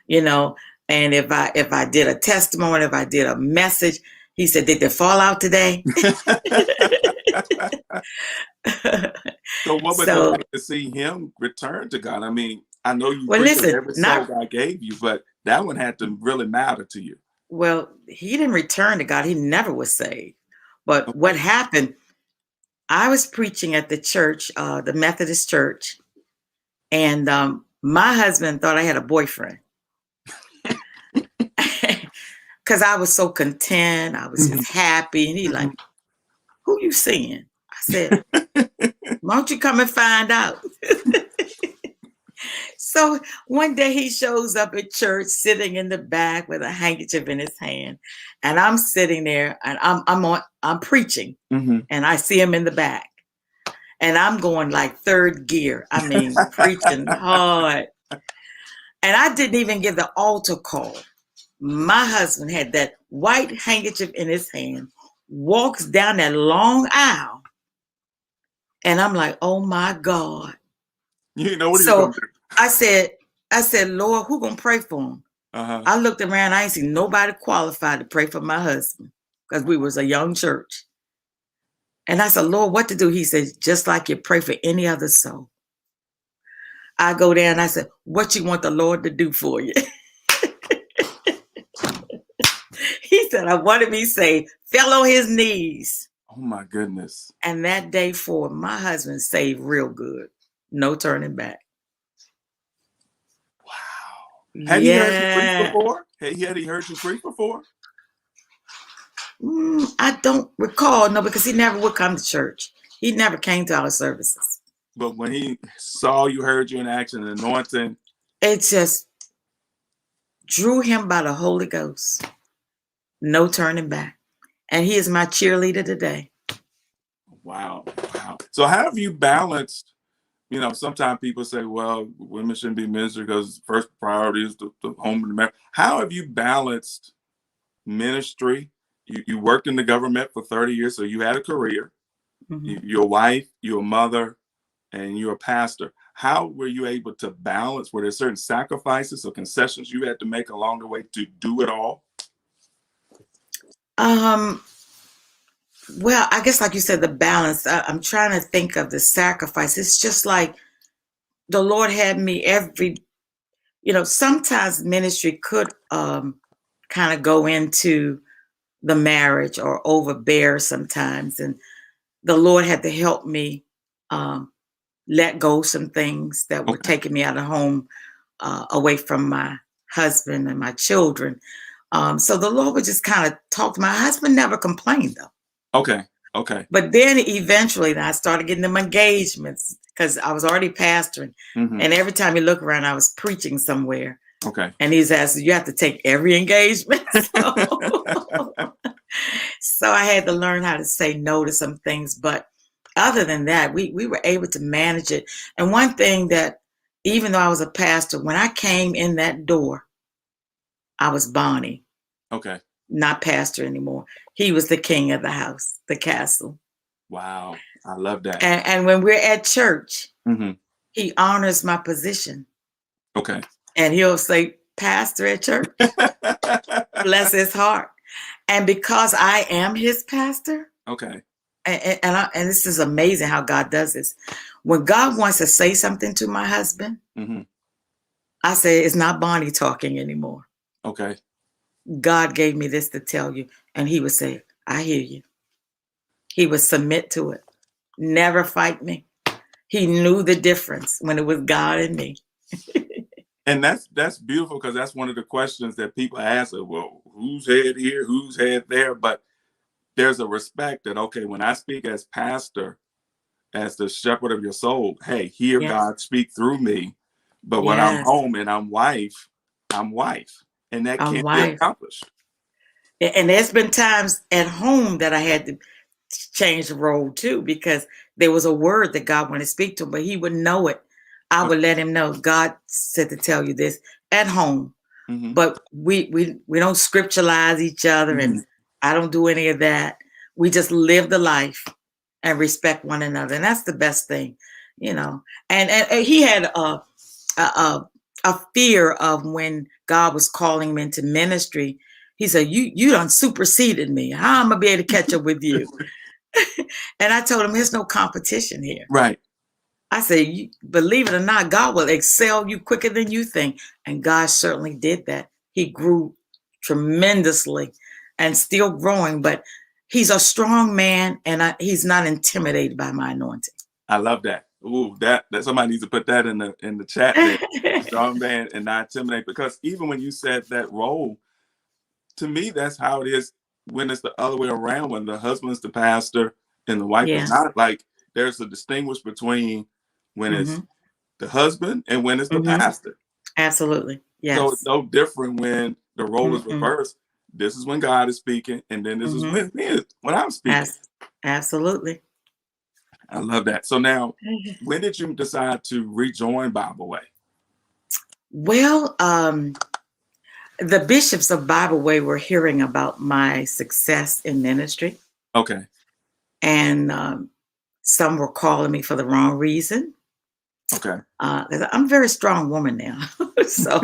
S3: and if I did a testimony, if I did a message, he said, "Did they fall out today?"
S2: So what would it like to see him return to God? I mean, I know you preached every soul God gave you, but that one had to really matter to you.
S3: Well, he didn't return to God. He never was saved. But what happened, I was preaching at the church, the Methodist church, and my husband thought I had a boyfriend. Because I was so content. I was just happy. And he like, "Who you seeing?" I said, "Why don't you come and find out?" So one day he shows up at church sitting in the back with a handkerchief in his hand. And I'm sitting there and I'm preaching. And I see him in the back. And I'm going like third gear. I mean, preaching hard. And I didn't even give the altar call. My husband had that white handkerchief in his hand, walks down that long aisle. And I'm like, oh my God.
S2: You know what he's going to do.
S3: I said, "Lord, who gonna pray for him?" I looked around. I ain't seen nobody qualified to pray for my husband because we was a young church. And I said, "Lord, what to do?" He said, "Just like you pray for any other soul." I go there and I said, "What you want the Lord to do for you?" He said, "I want to be saved." Fell on his knees.
S2: Oh my goodness.
S3: And that day forward, my husband saved real good. No turning back.
S2: Wow. Had he heard you preach before? Had he heard you preach before?
S3: I don't recall, no, because he never would come to church. He never came to our services.
S2: But when he saw you, heard you in action, and anointing,
S3: it just drew him by the Holy Ghost. No turning back. And he is my cheerleader today.
S2: Wow. Wow. So how have you balanced, sometimes people say, well, women shouldn't be ministers because first priority is the home and the marriage. How have you balanced ministry? You worked in the government for 30 years, so you had a career. Your wife, you're a mother, and you're a pastor. How were you able to balance? Were there certain sacrifices or concessions you had to make along the way to do it all?
S3: Well, I guess like you said, the balance. I'm trying to think of the sacrifice. It's just like the Lord had me sometimes ministry could kind of go into the marriage or overbear sometimes. And the Lord had to help me let go some things that were taking me out of home, away from my husband and my children. So the Lord would just kind of talk to my husband, never complained though.
S2: Okay.
S3: But then eventually I started getting them engagements because I was already pastoring. And every time you look around, I was preaching somewhere.
S2: Okay.
S3: And he's asking, you have to take every engagement. So I had to learn how to say no to some things. But other than that, we were able to manage it. And one thing that, even though I was a pastor, when I came in that door, I was Bonnie.
S2: Okay.
S3: Not pastor anymore. He was the king of the house, the castle.
S2: Wow. I love that.
S3: And when we're at church, he honors my position.
S2: Okay.
S3: And he'll say, pastor at church. Bless his heart. And because I am his pastor.
S2: Okay.
S3: And this is amazing how God does this. When God wants to say something to my husband, I say, it's not Bonnie talking anymore.
S2: Okay.
S3: God gave me this to tell you. And he would say, I hear you. He would submit to it. Never fight me. He knew the difference when it was God and me.
S2: And that's beautiful, because that's one of the questions that people ask. Well, whose head here? Whose head there? But there's a respect that, okay, when I speak as pastor, as the shepherd of your soul. Hey, hear
S3: Yes.
S2: God speak through me. But when I'm
S3: Yes.
S2: home and I'm wife, and that
S3: I'm
S2: can't be
S3: wife.
S2: accomplished.
S3: And there's been times at home that I had to change the role too, because there was a word that God wanted to speak to him, but he would know it. I would let him know God said to tell you this at home.
S2: Mm-hmm.
S3: But we don't scripturalize each other,
S2: Mm-hmm.
S3: and I don't do any of that. We just live the life and respect one another, and that's the best thing, you know. And he had a fear of when God was calling him into ministry. He said, "You done superseded me. How am I gonna be able to catch up with you?" And I told him, "There's no competition here."
S2: Right.
S3: I said, "Believe it or not, God will excel you quicker than you think," and God certainly did that. He grew tremendously, and still growing. But he's a strong man, and he's not intimidated by my anointing.
S2: I love that. Ooh, that somebody needs to put that in the chat there. Strong man and not intimidate. Because even when you said that role, to me, that's how it is when it's the other way around. When the husband's the pastor and the wife is not. Like, there's a distinguish between when it's the husband and when it's the pastor.
S3: Absolutely. Yes.
S2: So it's no different when the role is reversed. This is when God is speaking, and then this is when I'm speaking.
S3: Absolutely.
S2: I love that. So now, when did you decide to rejoin Bible Way?
S3: Well, the bishops of Bible Way were hearing about my success in ministry.
S2: Okay.
S3: And some were calling me for the wrong reason.
S2: Okay.
S3: I'm a very strong woman now. So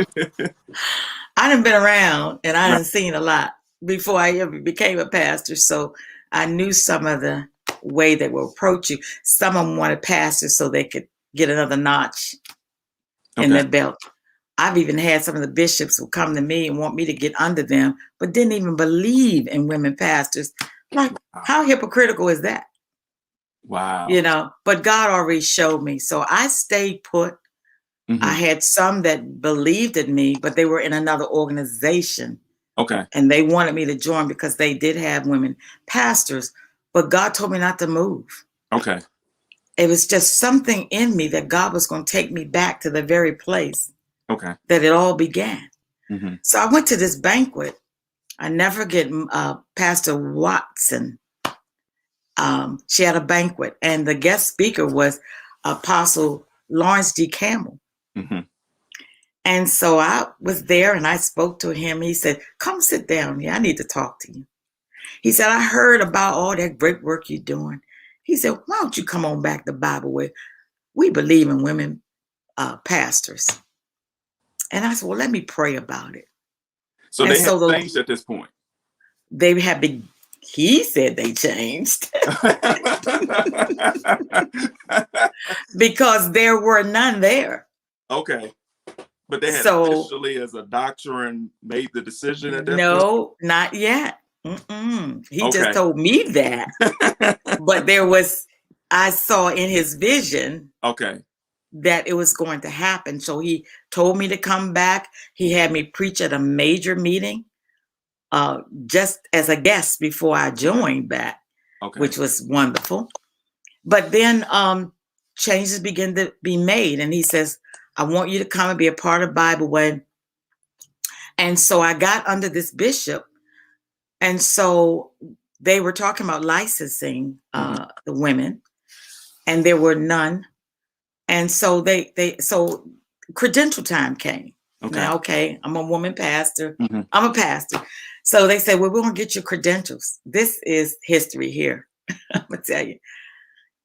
S3: I done been around, and I done seen a lot before I ever became a pastor. So I knew some of the way they will approach you. Some of them wanted pastors so they could get another notch in their belt. I've even had some of the bishops who come to me and want me to get under them, but didn't even believe in women pastors. Like, how hypocritical is that?
S2: Wow.
S3: You know, but God already showed me. So I stayed put. I had some that believed in me, but they were in another organization.
S2: Okay.
S3: And they wanted me to join because they did have women pastors, but God told me not to move.
S2: Okay.
S3: It was just something in me that God was going to take me back to the very place
S2: that
S3: it all began. So I went to this banquet. I never forget Pastor Watson. She had a banquet, and the guest speaker was Apostle Lawrence D. Campbell. And so I was there, and I spoke to him. He said, "Come sit down here. I need to talk to you." He said, "I heard about all that great work you're doing." He said, "Why don't you come on back to Bible Way? We believe in women pastors." And I said, "Well, let me pray about it."
S2: So
S3: and
S2: they had changed at this point.
S3: They had been. He said they changed because there were none there.
S2: Okay. But they had officially, as a doctrine, made the decision at that point?
S3: No, not yet. He just told me that. But I saw in his vision that it was going to happen. So he told me to come back. He had me preach at a major meeting just as a guest before I joined back, which was wonderful. But then changes began to be made. And he says, "I want you to come and be a part of Bible Way." And so I got under this bishop. And so they were talking about licensing the women, and there were none. And so so credential time came. Now, I'm a woman pastor. I'm a pastor. So they said, "Well, we're going to get your credentials." This is history here. I'm going to tell you.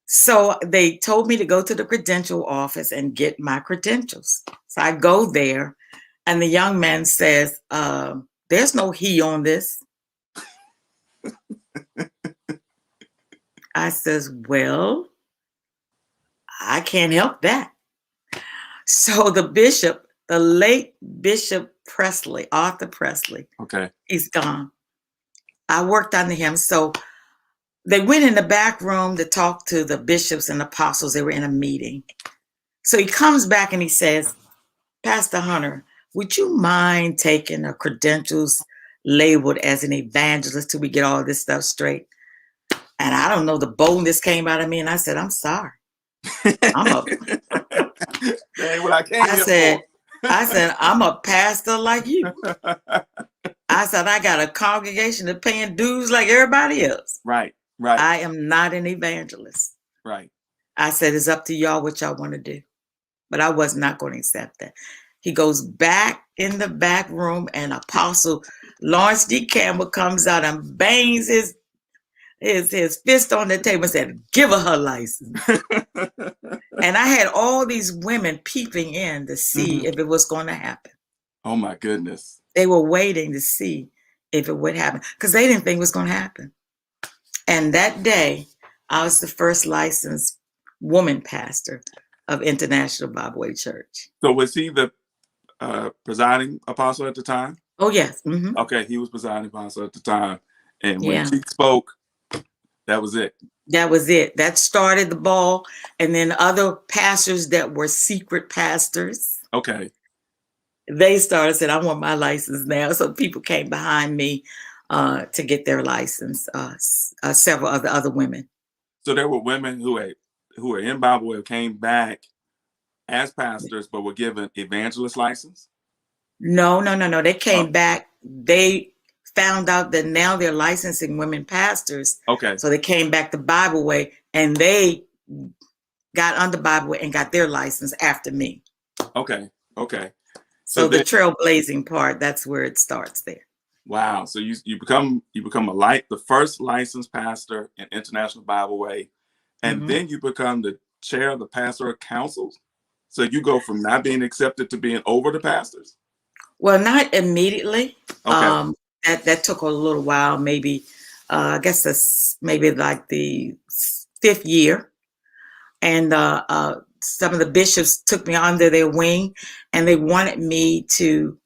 S3: So they told me to go to the credential office and get my credentials. So I go there, and the young man says, "There's no he on this." I says, "Well, I can't help that." So the bishop, the late Bishop Presley, Arthur Presley, he's gone. I worked under him. So they went in the back room to talk to the bishops and apostles. They were in a meeting. So he comes back and he says, "Pastor Hunter, would you mind taking the credentials labeled as an evangelist till we get all this stuff straight?" And I don't know, the boldness came out of me, and I said, I'm sorry. I'm a
S2: That ain't what I came
S3: I
S2: here
S3: said,
S2: for.
S3: I said, I'm a pastor like you. I said, I got a congregation that's paying dues like everybody else.
S2: Right, right,
S3: I am not an evangelist.
S2: right.
S3: I said, it's up to y'all what y'all want to do. But I was not going to accept that. He goes back in the back room, and Apostle Lawrence D. Campbell comes out and bangs his fist on the table and said, give her license. And I had all these women peeping in to see if it was going to happen.
S2: Oh my goodness.
S3: They were waiting to see if it would happen because they didn't think it was going to happen. And that day, I was the first licensed woman pastor of International Bible Way Church.
S2: So was he the presiding apostle at the time?
S3: Oh, yes.
S2: Okay, he was presiding apostle at the time. And when
S3: Yeah.
S2: she spoke, that was it.
S3: That was it. That started the ball. And then other pastors that were secret pastors,
S2: Okay.
S3: they started saying, I want my license now. So people came behind me to get their license, several other women.
S2: So there were women who were in Bible Way, came back as pastors, but were given evangelist license?
S3: No. They came back. They found out that now they're licensing women pastors.
S2: Okay.
S3: So they came back to Bible Way, and they got under Bible Way and got their license after me.
S2: Okay. Okay.
S3: So the trailblazing part, that's where it starts there.
S2: Wow. So you become the first licensed pastor in International Bible Way, and then you become the chair of the pastoral councils. So you go from not being accepted to being over the pastors?
S3: Well, not immediately.
S2: Okay.
S3: That took a little while, maybe, I guess that's maybe like the 5th year. And some of the bishops took me under their wing, and they wanted me to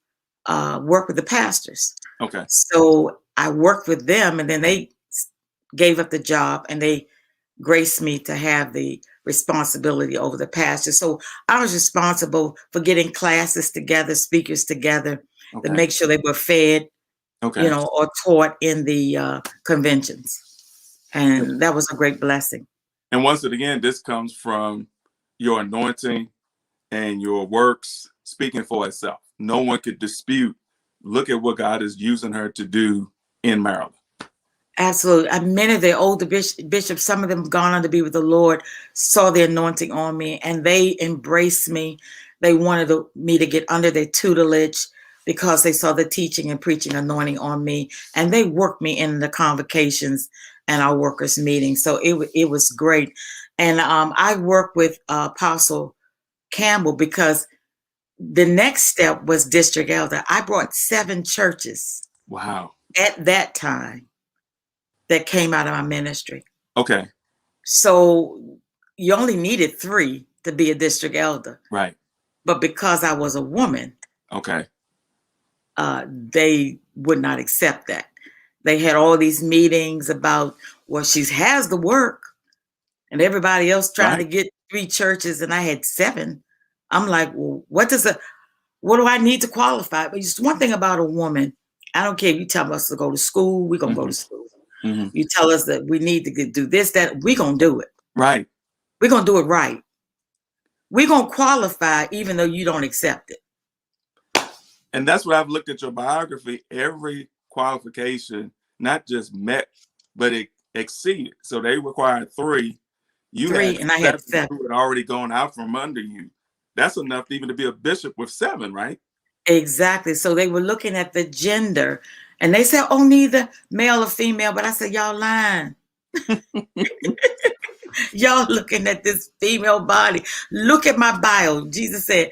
S3: work with the pastors.
S2: Okay.
S3: So I worked with them, and then they gave up the job, and they graced me to have the responsibility over the pastors. So I was responsible for getting classes together, speakers together, to make sure they were fed, or taught in the conventions. And that was a great blessing.
S2: And once again, this comes from your anointing and your works speaking for itself. No one could dispute. Look at what God is using her to do in Maryland.
S3: Absolutely. Many of the older bishops, some of them gone on to be with the Lord, saw the anointing on me, and they embraced me. They wanted me to get under their tutelage because they saw the teaching and preaching anointing on me, and they worked me in the convocations and our workers' meetings. So it was great. And I worked with Apostle Campbell because the next step was district elder. I brought 7 churches.
S2: Wow.
S3: At that time that came out of my ministry.
S2: Okay.
S3: So you only needed 3 to be a district elder.
S2: Right.
S3: But because I was a woman,
S2: okay,
S3: they would not accept that. They had all these meetings about, well, she has the work, and everybody else trying to get 3 churches, and I had 7. I'm like, well, what do I need to qualify? But just one thing about a woman, I don't care if you tell us to go to school, we're going to go to school. You tell us that we need to do this, that, we're going to do it.
S2: Right.
S3: We're going to do it right. We're going to qualify even though you don't accept it.
S2: And that's what I've looked at your biography. Every qualification, not just met, but it exceeded. So they required 3. You
S3: 3,
S2: had
S3: and I had 7.
S2: who had already gone out from under you. That's enough even to be a bishop with 7, right?
S3: Exactly. So they were looking at the gender, and they said, oh, neither male or female. But I said, y'all lying. Y'all looking at this female body. Look at my bio. Jesus said,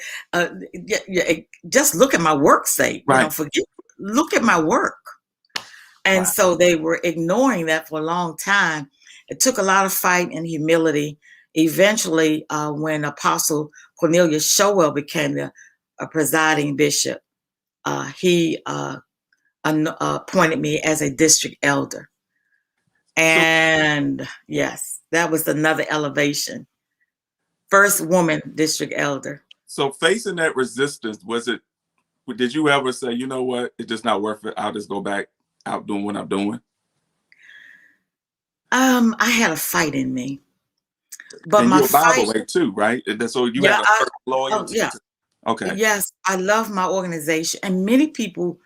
S3: just look at my work site.
S2: Right.
S3: Look at my work. And so they were ignoring that for a long time. It took a lot of fight and humility. Eventually, when Apostle Cornelius Showell became the presiding bishop, he appointed me as a district elder. And yes, that was another elevation. First woman district elder.
S2: So facing that resistance, did you ever say, you know what, it's just not worth it, I'll just go back out doing what I'm doing?
S3: I had a fight in me, but
S2: And
S3: my
S2: you're a Bible
S3: fight,
S2: way too, right? So you
S3: yeah,
S2: have a certain
S3: oh
S2: loyalty
S3: yeah,
S2: to. Okay.
S3: yes, I love my organization, and many people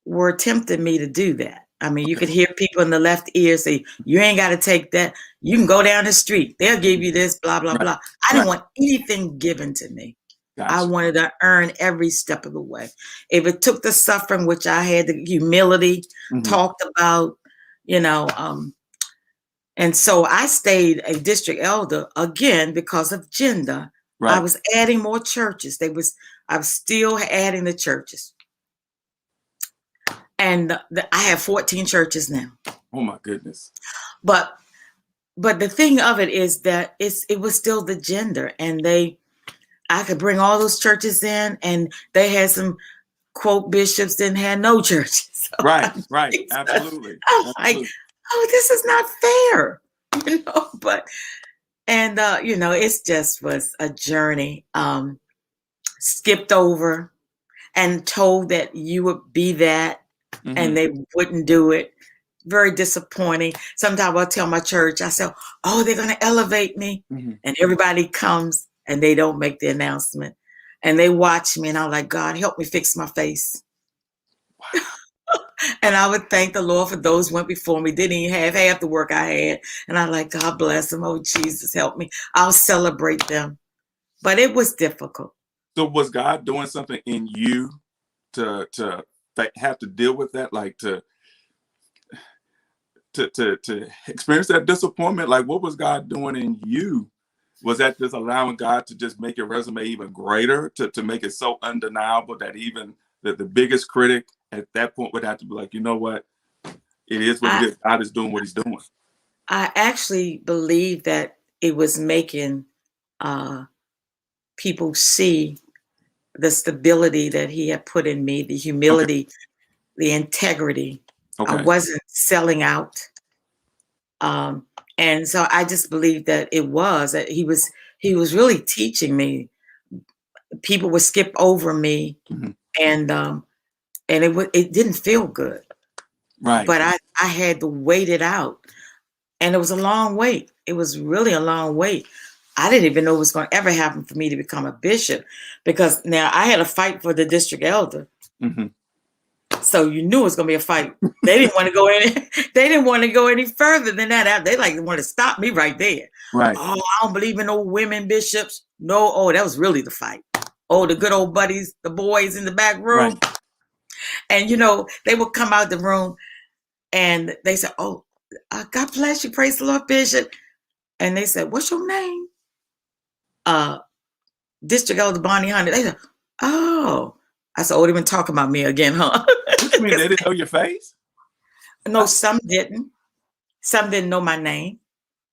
S3: were tempting me to do that. I mean, you
S2: Okay.
S3: could hear people in the left ear say, "You ain't got to take that. You can go down the street. They'll give you this, blah blah
S2: Right.
S3: blah." I didn't
S2: Right.
S3: want anything given to me. I
S2: Gotcha.
S3: wanted to earn every step of the way. If it took the suffering, which I had, the humility
S2: Hmm.
S3: talked about, you know, and so I stayed a district elder again because of gender. I
S2: Right.
S3: was adding more churches. I was still adding the churches. And I have 14 churches now.
S2: Oh my goodness.
S3: But the thing of it is that it was still the gender, and I could bring all those churches in, and they had some quote bishops didn't have no churches. So
S2: Right. Right. Absolutely.
S3: I'm like,
S2: Absolutely.
S3: oh, this is not fair, But it just was a journey. Skipped over and told that you would be that,
S2: Hmm.
S3: and they wouldn't do it. Very disappointing. Sometimes I'll tell my church, I say, oh, they're going to elevate me.
S2: Hmm.
S3: And everybody comes and they don't make the announcement. And they watch me and I'm like, God, help me fix my face. And I would thank the Lord for those who went before me, didn't even have half the work I had. And I'm like, God bless them. Oh, Jesus, help me. I'll celebrate them. But it was difficult.
S2: So was God doing something in you to have to deal with that, like to experience that disappointment? Like, what was God doing in you? Was that just allowing God to just make your resume even greater, to make it so undeniable that even the biggest critic at that point would have to be like, you know what, it is what it
S3: I,
S2: is. God is doing what He's doing.
S3: I actually believe that it was making people see the stability that he had put in me, the
S2: Okay.
S3: humility, the integrity. I
S2: Okay.
S3: wasn't selling out. And so I just believe that he was really teaching me. People would skip over me,
S2: Hmm.
S3: and it didn't feel good.
S2: Right.
S3: But I had to wait it out. And it was a long wait. It was really a long wait. I didn't even know it was going to ever happen for me to become a bishop, because now I had a fight for the district elder.
S2: Hmm.
S3: So you knew it was going to be a fight. They didn't want to go any. They didn't want to go any further than that. They want to stop me right there.
S2: Right.
S3: Oh, I don't believe in no women bishops. No. Oh, that was really the fight. Oh, the good old buddies, the boys in the back room,
S2: Right.
S3: and they would come out the room, and they said, "Oh, God bless you, praise the Lord, Bishop." And they said, "What's your name?" District Elder Bonnie Hunter. They said, "Oh." I said, "Oh, they've been talking about me again, huh?"
S2: What you mean they didn't know your face?
S3: No, some didn't. Some didn't know my name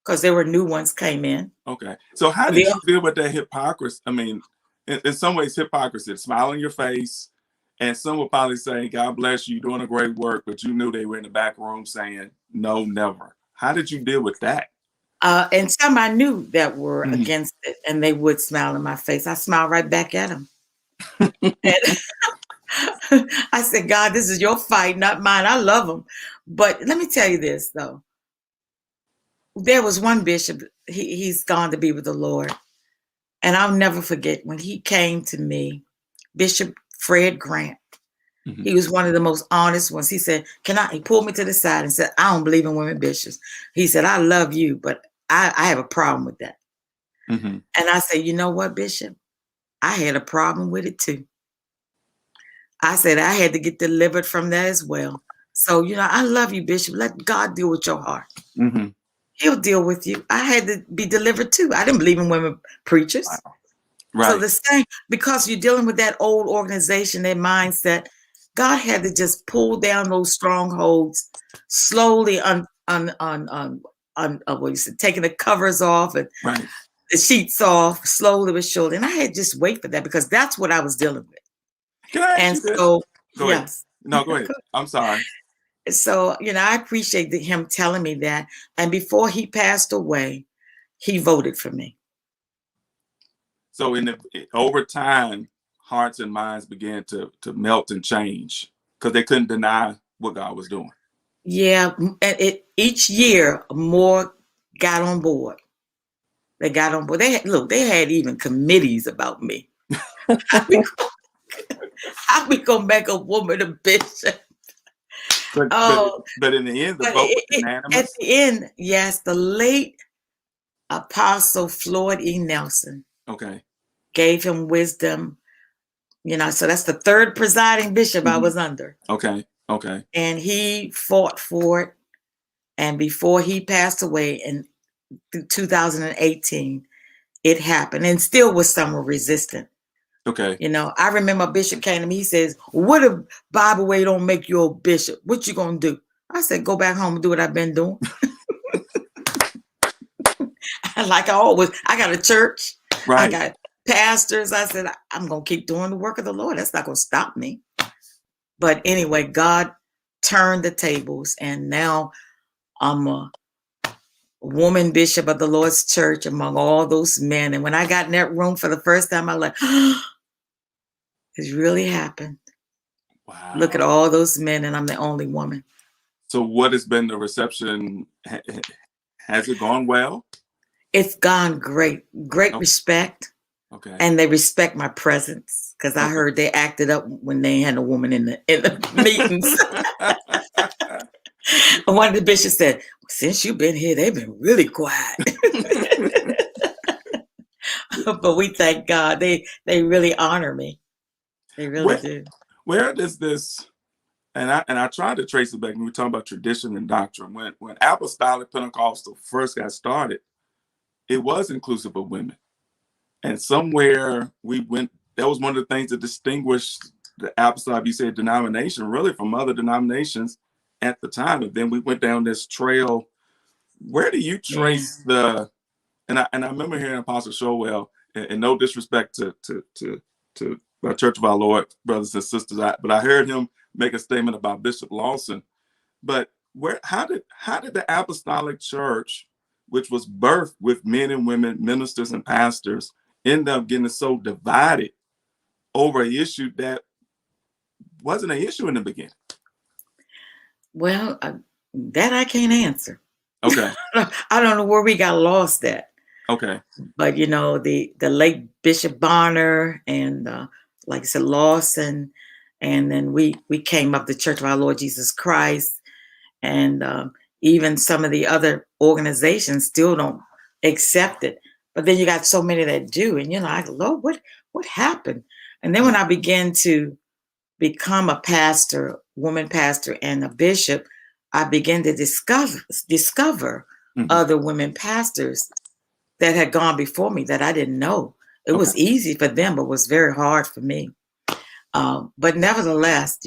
S3: because there were new ones came in.
S2: Okay. So how did
S3: The,
S2: you deal with that hypocrisy? I mean, in some ways, hypocrisy, smile on your face, and some will probably say, God bless you, doing a great work, but you knew they were in the back room saying, no, never. How did you deal with that?
S3: and some I knew that were
S2: Mhm.
S3: against it, and they would smile in my face. I smiled right back at them. And I said, God, this is your fight, not mine. I love them. But let me tell you this, though. There was one bishop, he's gone to be with the Lord. And I'll never forget when he came to me, Bishop Fred Grant.
S2: Mhm.
S3: He was one of the most honest ones. He said, he pulled me to the side and said, I don't believe in women bishops. He said, I love you, but I have a problem with that.
S2: Mhm.
S3: And I said, you know what, Bishop? I had a problem with it too. I said, I had to get delivered from that as well. So, I love you, Bishop. Let God deal with your heart.
S2: Mhm.
S3: He'll deal with you. I had to be delivered too. I didn't believe in women preachers.
S2: Wow.
S3: So
S2: Right.
S3: the same, because you're dealing with that old organization, their mindset, God had to just pull down those strongholds slowly what you said, taking the covers off and
S2: Right.
S3: the sheets off, slowly but surely. And I had to just wait for that because that's what I was dealing with.
S2: Can I ask
S3: And
S2: you this?
S3: so,
S2: Go ahead.
S3: yes.
S2: No, go ahead. I'm sorry.
S3: So, I appreciate him telling me that. And before he passed away, he voted for me.
S2: So over time, hearts and minds began to melt and change because they couldn't deny what God was doing.
S3: Yeah, each year more got on board. They got on board. They had even committees about me. How we gonna make a woman a bishop?
S2: But
S3: Oh,
S2: but in the end, the
S3: but
S2: vote was
S3: at
S2: unanimous.
S3: the end, yes, the late Apostle Floyd E. Nelson
S2: Okay.
S3: gave him wisdom. So that's the third presiding bishop I was under.
S2: Okay. Okay.
S3: And he fought for it. And before he passed away in 2018, it happened, and still was some were resistant.
S2: Okay.
S3: I remember a bishop came to me, he says, what if Bible way don't make you a bishop? What you gonna do? I said, go back home and do what I've been doing. Like I got a church.
S2: Right.
S3: I got pastors. I said, I'm gonna keep doing the work of the Lord. That's not gonna stop me. But anyway, God turned the tables, and now I'm a woman bishop of the Lord's church among all those men. And when I got in that room for the first time, I was like, it's really happened.
S2: Wow.
S3: Look at all those men, and I'm the only woman.
S2: So what has been the reception? Has it gone well?
S3: It's gone great. Great respect.
S2: Okay.
S3: And they respect my presence, because I heard they acted up when they had a woman in the meetings. One of the bishops said, since you've been here, they've been really quiet. But we thank God. They really honor me. They really do.
S2: Where does this, and I tried to trace it back when we talk about tradition and doctrine. When Apostolic Pentecostal first got started, it was inclusive of women. And somewhere we went, that was one of the things that distinguished the Apostolic, you said, denomination really from other denominations at the time. And then we went down this trail. Where do you trace and I remember hearing Apostle Showell, and no disrespect to our Church of Our Lord brothers and sisters, but I heard him make a statement about Bishop Lawson. But how did the Apostolic Church, which was birthed with men and women, ministers and pastors, end up getting so divided over an issue that wasn't an issue in the beginning?
S3: Well, that I can't answer.
S2: Okay.
S3: I don't know where we got lost at.
S2: Okay.
S3: But the late Bishop Bonner and like I said, Lawson, and then we came up the Church of Our Lord Jesus Christ, and even some of the other organizations still don't accept it. But then you got so many that do, and I go, Lord, what happened? And then when I began to become a pastor, woman pastor, and a bishop, I began to discover other women pastors that had gone before me that I didn't know. It was easy for them, but was very hard for me. But nevertheless,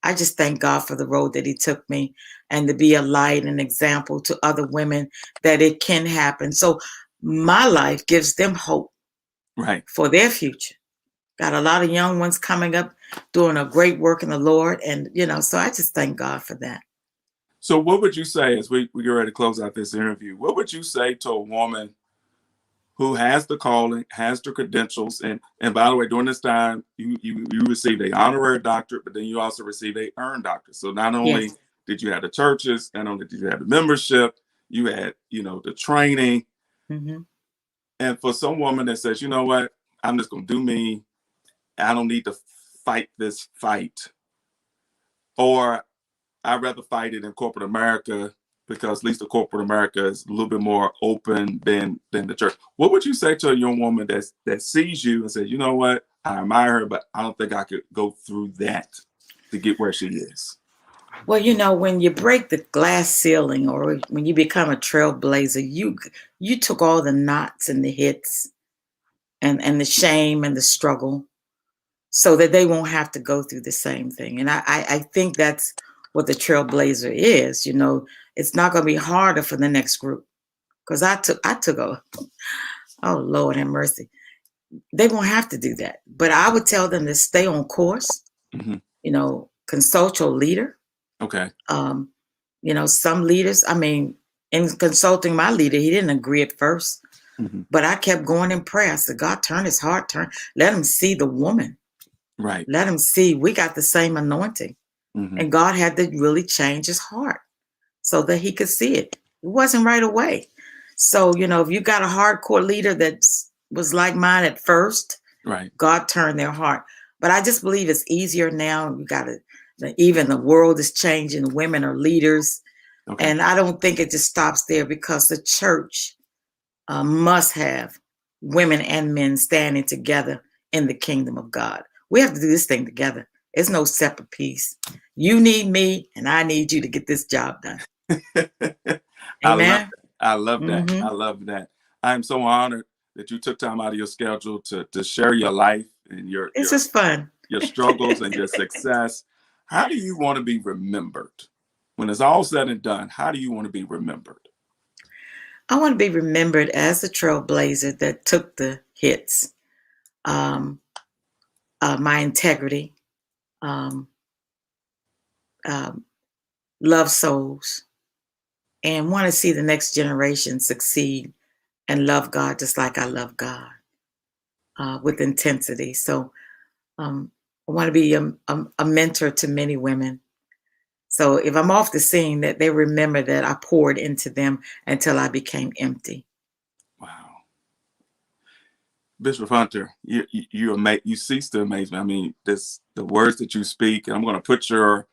S3: I just thank God for the road that he took me, and to be a light and example to other women that it can happen. So my life gives them hope for their future. Got a lot of young ones coming up doing a great work in the Lord. And, so I just thank God for that.
S2: So what would you say, as we get ready to close out this interview, what would you say to a woman who has the calling, has the credentials, and by the way, during this time, you received an honorary doctorate, but then you also received an earned doctorate. So not only did you have the churches, not only did you have the membership, you had, the training. Mm-hmm. And for some woman that says, you know what, I'm just going to do me. I don't need to fight this fight. Or I'd rather fight it in corporate America, because at least the corporate America is a little bit more open than the church. What would you say to a young woman that sees you and says, you know what, I admire her, but I don't think I could go through that to get where she is? Well,
S3: when you break the glass ceiling, or when you become a trailblazer, you took all the knots and the hits and the shame and the struggle, so that they won't have to go through the same thing. And I think that's what the trailblazer is. It's not going to be harder for the next group, because I took oh Lord have mercy. They won't have to do that. But I would tell them to stay on course. Mm-hmm. Consult your leader.
S2: Okay.
S3: Some leaders, in consulting my leader, he didn't agree at first. Mm-hmm. But I kept going in prayer. I said, God, turn his heart, let him see the woman.
S2: Right.
S3: Let him see we got the same anointing. And God had to really change his heart so that he could see it. It wasn't right away. So, if you got a hardcore leader that was like mine at first,
S2: right,
S3: God turned their heart. But I just believe it's easier now. Even the world is changing. Women are leaders.
S2: okay.
S3: And I don't think it just stops there, because the church must have women and men standing together in the kingdom of God. We have to do this thing together. It's no separate piece. You need me, and I need you to get this job done. Amen.
S2: I love that.
S3: Mm-hmm.
S2: I love that. I'm so honored that you took time out of your schedule to share your life and
S3: It's just fun.
S2: your struggles and your success. How do you want to be remembered? When it's all said and done, how do you want to be remembered?
S3: I want to be remembered as the trailblazer that took the hits, my integrity, um, love souls, and want to see the next generation succeed and love God just like I love God, with intensity. So I want to be a mentor to many women. So if I'm off the scene, that they remember that I poured into them until I became empty.
S2: Wow. Bishop Hunter, you cease to amaze me. I mean, the words that you speak, and I'm going to put your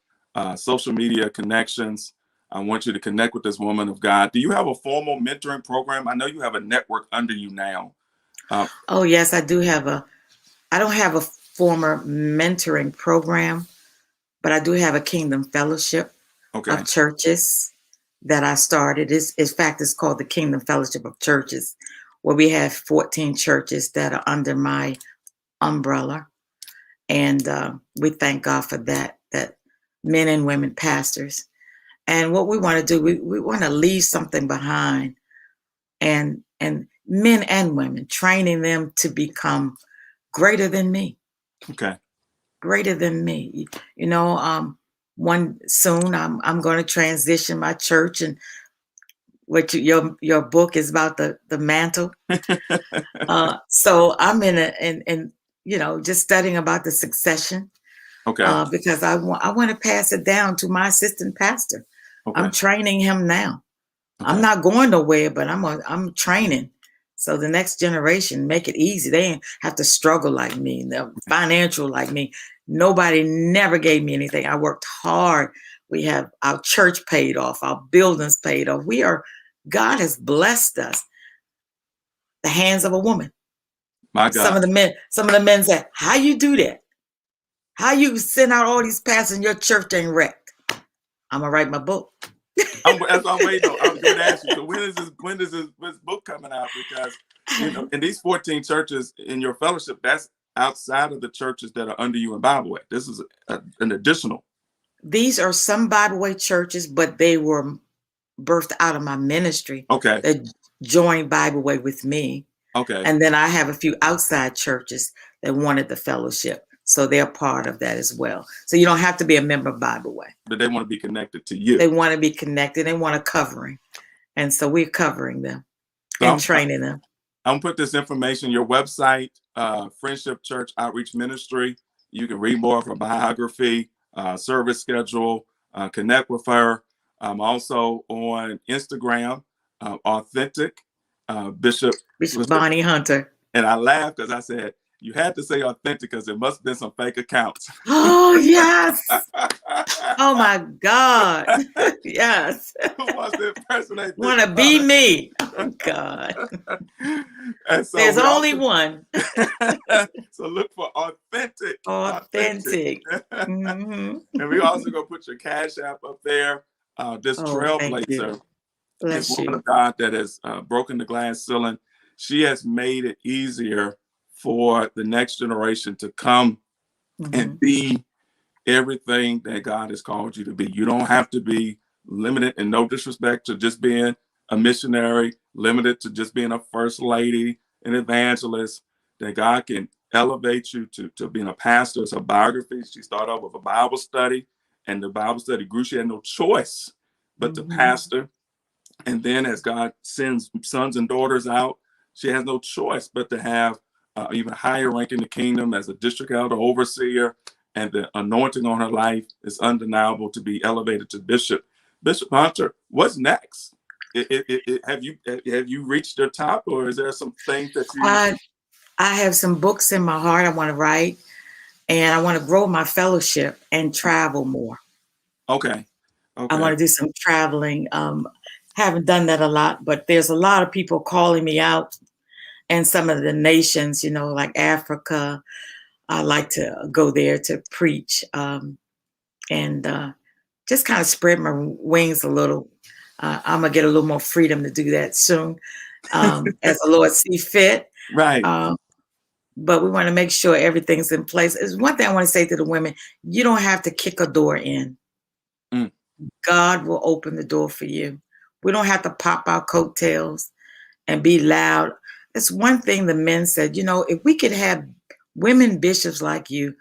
S2: social media connections. I want you to connect with this woman of God. Do you have a formal mentoring program? I know you have a network under you now.
S3: Oh yes, I do have I don't have a former mentoring program, but I do have a kingdom fellowship of churches that I started. In fact, it's called the Kingdom Fellowship of Churches, where we have 14 churches that are under my umbrella. And we thank God for that men and women pastors. And what we want to do, we want to leave something behind, and men and women, training them to become greater than me.
S2: Okay.
S3: Greater than me. One soon I'm going to transition my church, and what your book is about, the mantle. So I'm in just studying about the succession.
S2: Okay.
S3: Because I want to pass it down to my assistant pastor.
S2: Okay.
S3: I'm training him now.
S2: Okay.
S3: I'm not going nowhere, but I'm training. So the next generation, make it easy. They ain't have to struggle like me, they're financial like me. Nobody never gave me anything. I worked hard. We have our church paid off, our buildings paid off. God has blessed us. The hands of a woman.
S2: My God.
S3: Some of the men say, how you do that? How you send out all these pastors and your church ain't wrecked? I'm gonna write my book.
S2: That's what I'm waiting on. I was going to ask you. So when is this book coming out? Because in these 14 churches in your fellowship, that's outside of the churches that are under you in Bible Way. This is an additional.
S3: These are some Bible Way churches, but they were birthed out of my ministry.
S2: Okay.
S3: That joined Bible Way with me.
S2: Okay.
S3: And then I have a few outside churches that wanted the fellowship. So they're part of that as well. So you don't have to be a member of Bible Way.
S2: But they want to be connected to you.
S3: They want to be connected. They want a covering. And so we're covering them and training them.
S2: I'm going to put this information, your website, Friendship Church Outreach Ministry. You can read more of her biography, service schedule, connect with her. I'm also on Instagram, Authentic Bishop
S3: Bonnie Hunter.
S2: And I laughed because I said, you had to say authentic because there must have been some fake accounts.
S3: Oh, yes. Oh, my God. Yes.
S2: Who wants to impersonate?
S3: Want to be me. Oh, God.
S2: And so
S3: there's only one.
S2: So look for authentic.
S3: Authentic. Mm-hmm.
S2: And we also going to put your Cash App up there. This trailblazer, this woman of God that has broken the glass ceiling. She has made it easier for the next generation to come and be everything that God has called you to be. You don't have to be limited, and no disrespect to just being a missionary, limited to just being a first lady, an evangelist, that God can elevate you to being a pastor. It's a biography. She started off with a Bible study, and the Bible study grew. She had no choice but to pastor. And then as God sends sons and daughters out, she has no choice but to have even higher rank in the kingdom as a district elder, overseer, and the anointing on her life is undeniable to be elevated to bishop. Bishop Hunter, what's next? Have you reached the top, or is there some things that you?
S3: I have some books in my heart I want to write, and I want to grow my fellowship and travel more.
S2: Okay.
S3: I want to do some traveling. Haven't done that a lot, but there's a lot of people calling me out, and some of the nations, like Africa. I like to go there to preach, and just kind of spread my wings a little. I'm gonna get a little more freedom to do that soon, as the Lord see fit.
S2: Right.
S3: But we want to make sure everything's in place. It's one thing I want to say to the women: you don't have to kick a door in. God will open the door for you. We don't have to pop our coattails and be loud. It's one thing the men said, if we could have women bishops like you,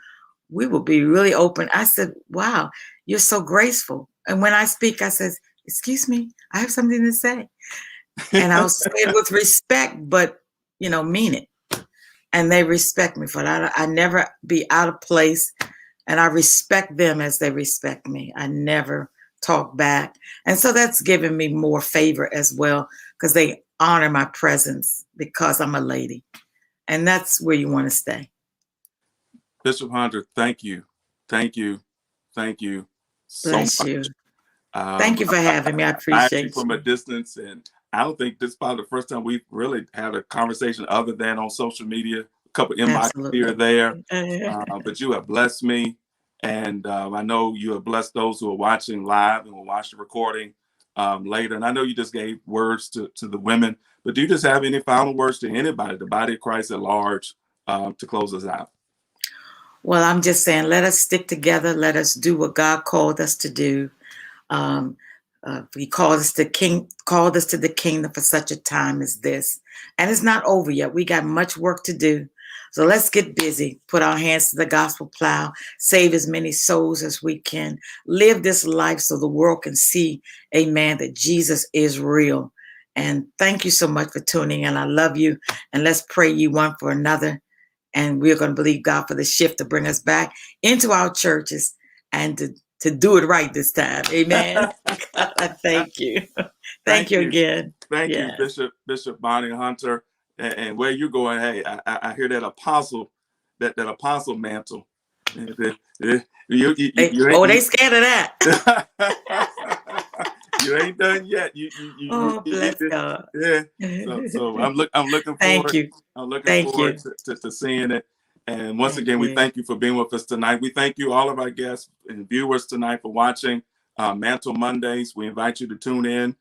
S3: we will be really open. I said, wow, you're so graceful. And when I speak, I said, excuse me, I have something to say. And I'll say it with respect, but, mean it. And they respect me for that. I never be out of place, and I respect them as they respect me. I never talk back. And so that's given me more favor as well, because they honor my presence because I'm a lady. And that's where you want to stay.
S2: Bishop Hunter, thank you. Thank you. Thank you so
S3: Bless
S2: much.
S3: You. Thank you for having me. I appreciate
S2: you. From a distance, and I don't think this is probably the first time we've really had a conversation other than on social media, a couple inboxes here or there. But you have blessed me. And I know you have blessed those who are watching live and will watch the recording later. And I know you just gave words to the women, but do you just have any final words to anybody, the body of Christ at large, to close us out?
S3: Well, I'm just saying, let us stick together. Let us do what God called us to do. He called us to the kingdom for such a time as this. And it's not over yet. We got much work to do. So let's get busy, put our hands to the gospel plow, save as many souls as we can, live this life so the world can see, amen, that Jesus is real. And thank you so much for tuning in. I love you. And let's pray you one for another. And we're going to believe God for the shift to bring us back into our churches and to do it right this time. Amen. Thank you. Thank you again.
S2: Thank you, Bishop Bonnie Hunter. And where you going? Hey, I hear that apostle mantle. They
S3: scared of that.
S2: You ain't done yet.
S3: Bless God.
S2: Yeah. So I'm looking forward.
S3: Thank you.
S2: I'm looking forward to seeing it. And once again, we thank you for being with us tonight. We thank you, all of our guests and viewers tonight, for watching Mantle Mondays. We invite you to tune in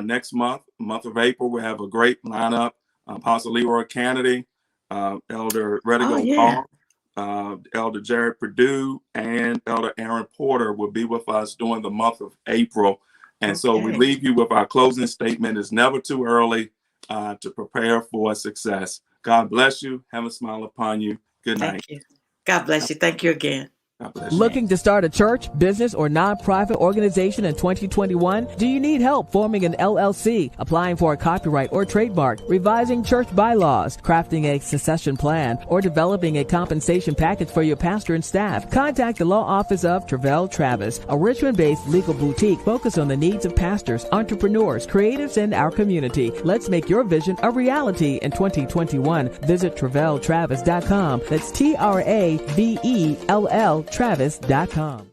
S2: next month of April. We have a great lineup. Apostle Leroy Kennedy, Elder Redigo Paul, Elder Jared Perdue, and Elder Aaron Porter will be with us during the month of April. And so we leave you with our closing statement. It's never too early to prepare for success. God bless you. Have a smile upon you. Good night.
S3: Thank you. God bless you. Thank you again.
S1: Looking to start a church, business, or nonprofit organization in 2021? Do you need help forming an LLC, applying for a copyright or trademark, revising church bylaws, crafting a succession plan, or developing a compensation package for your pastor and staff? Contact the law office of Travell Travis, a Richmond-based legal boutique focused on the needs of pastors, entrepreneurs, creatives, and our community. Let's make your vision a reality in 2021. Visit TravellTravis.com. That's TRAVELL Travis.com.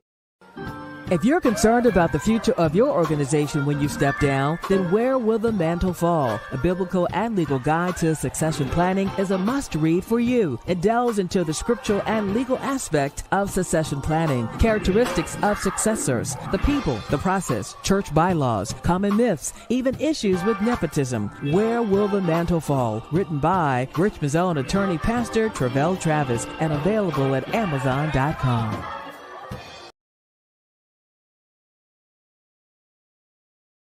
S1: If you're concerned about the future of your organization when you step down, then where will the mantle fall? A biblical and legal guide to succession planning is a must-read for you. It delves into the scriptural and legal aspect of succession planning, characteristics of successors, the people, the process, church bylaws, common myths, even issues with nepotism. Where will the mantle fall? Written by Richmond's own attorney, Pastor Travell Travis, and available at Amazon.com.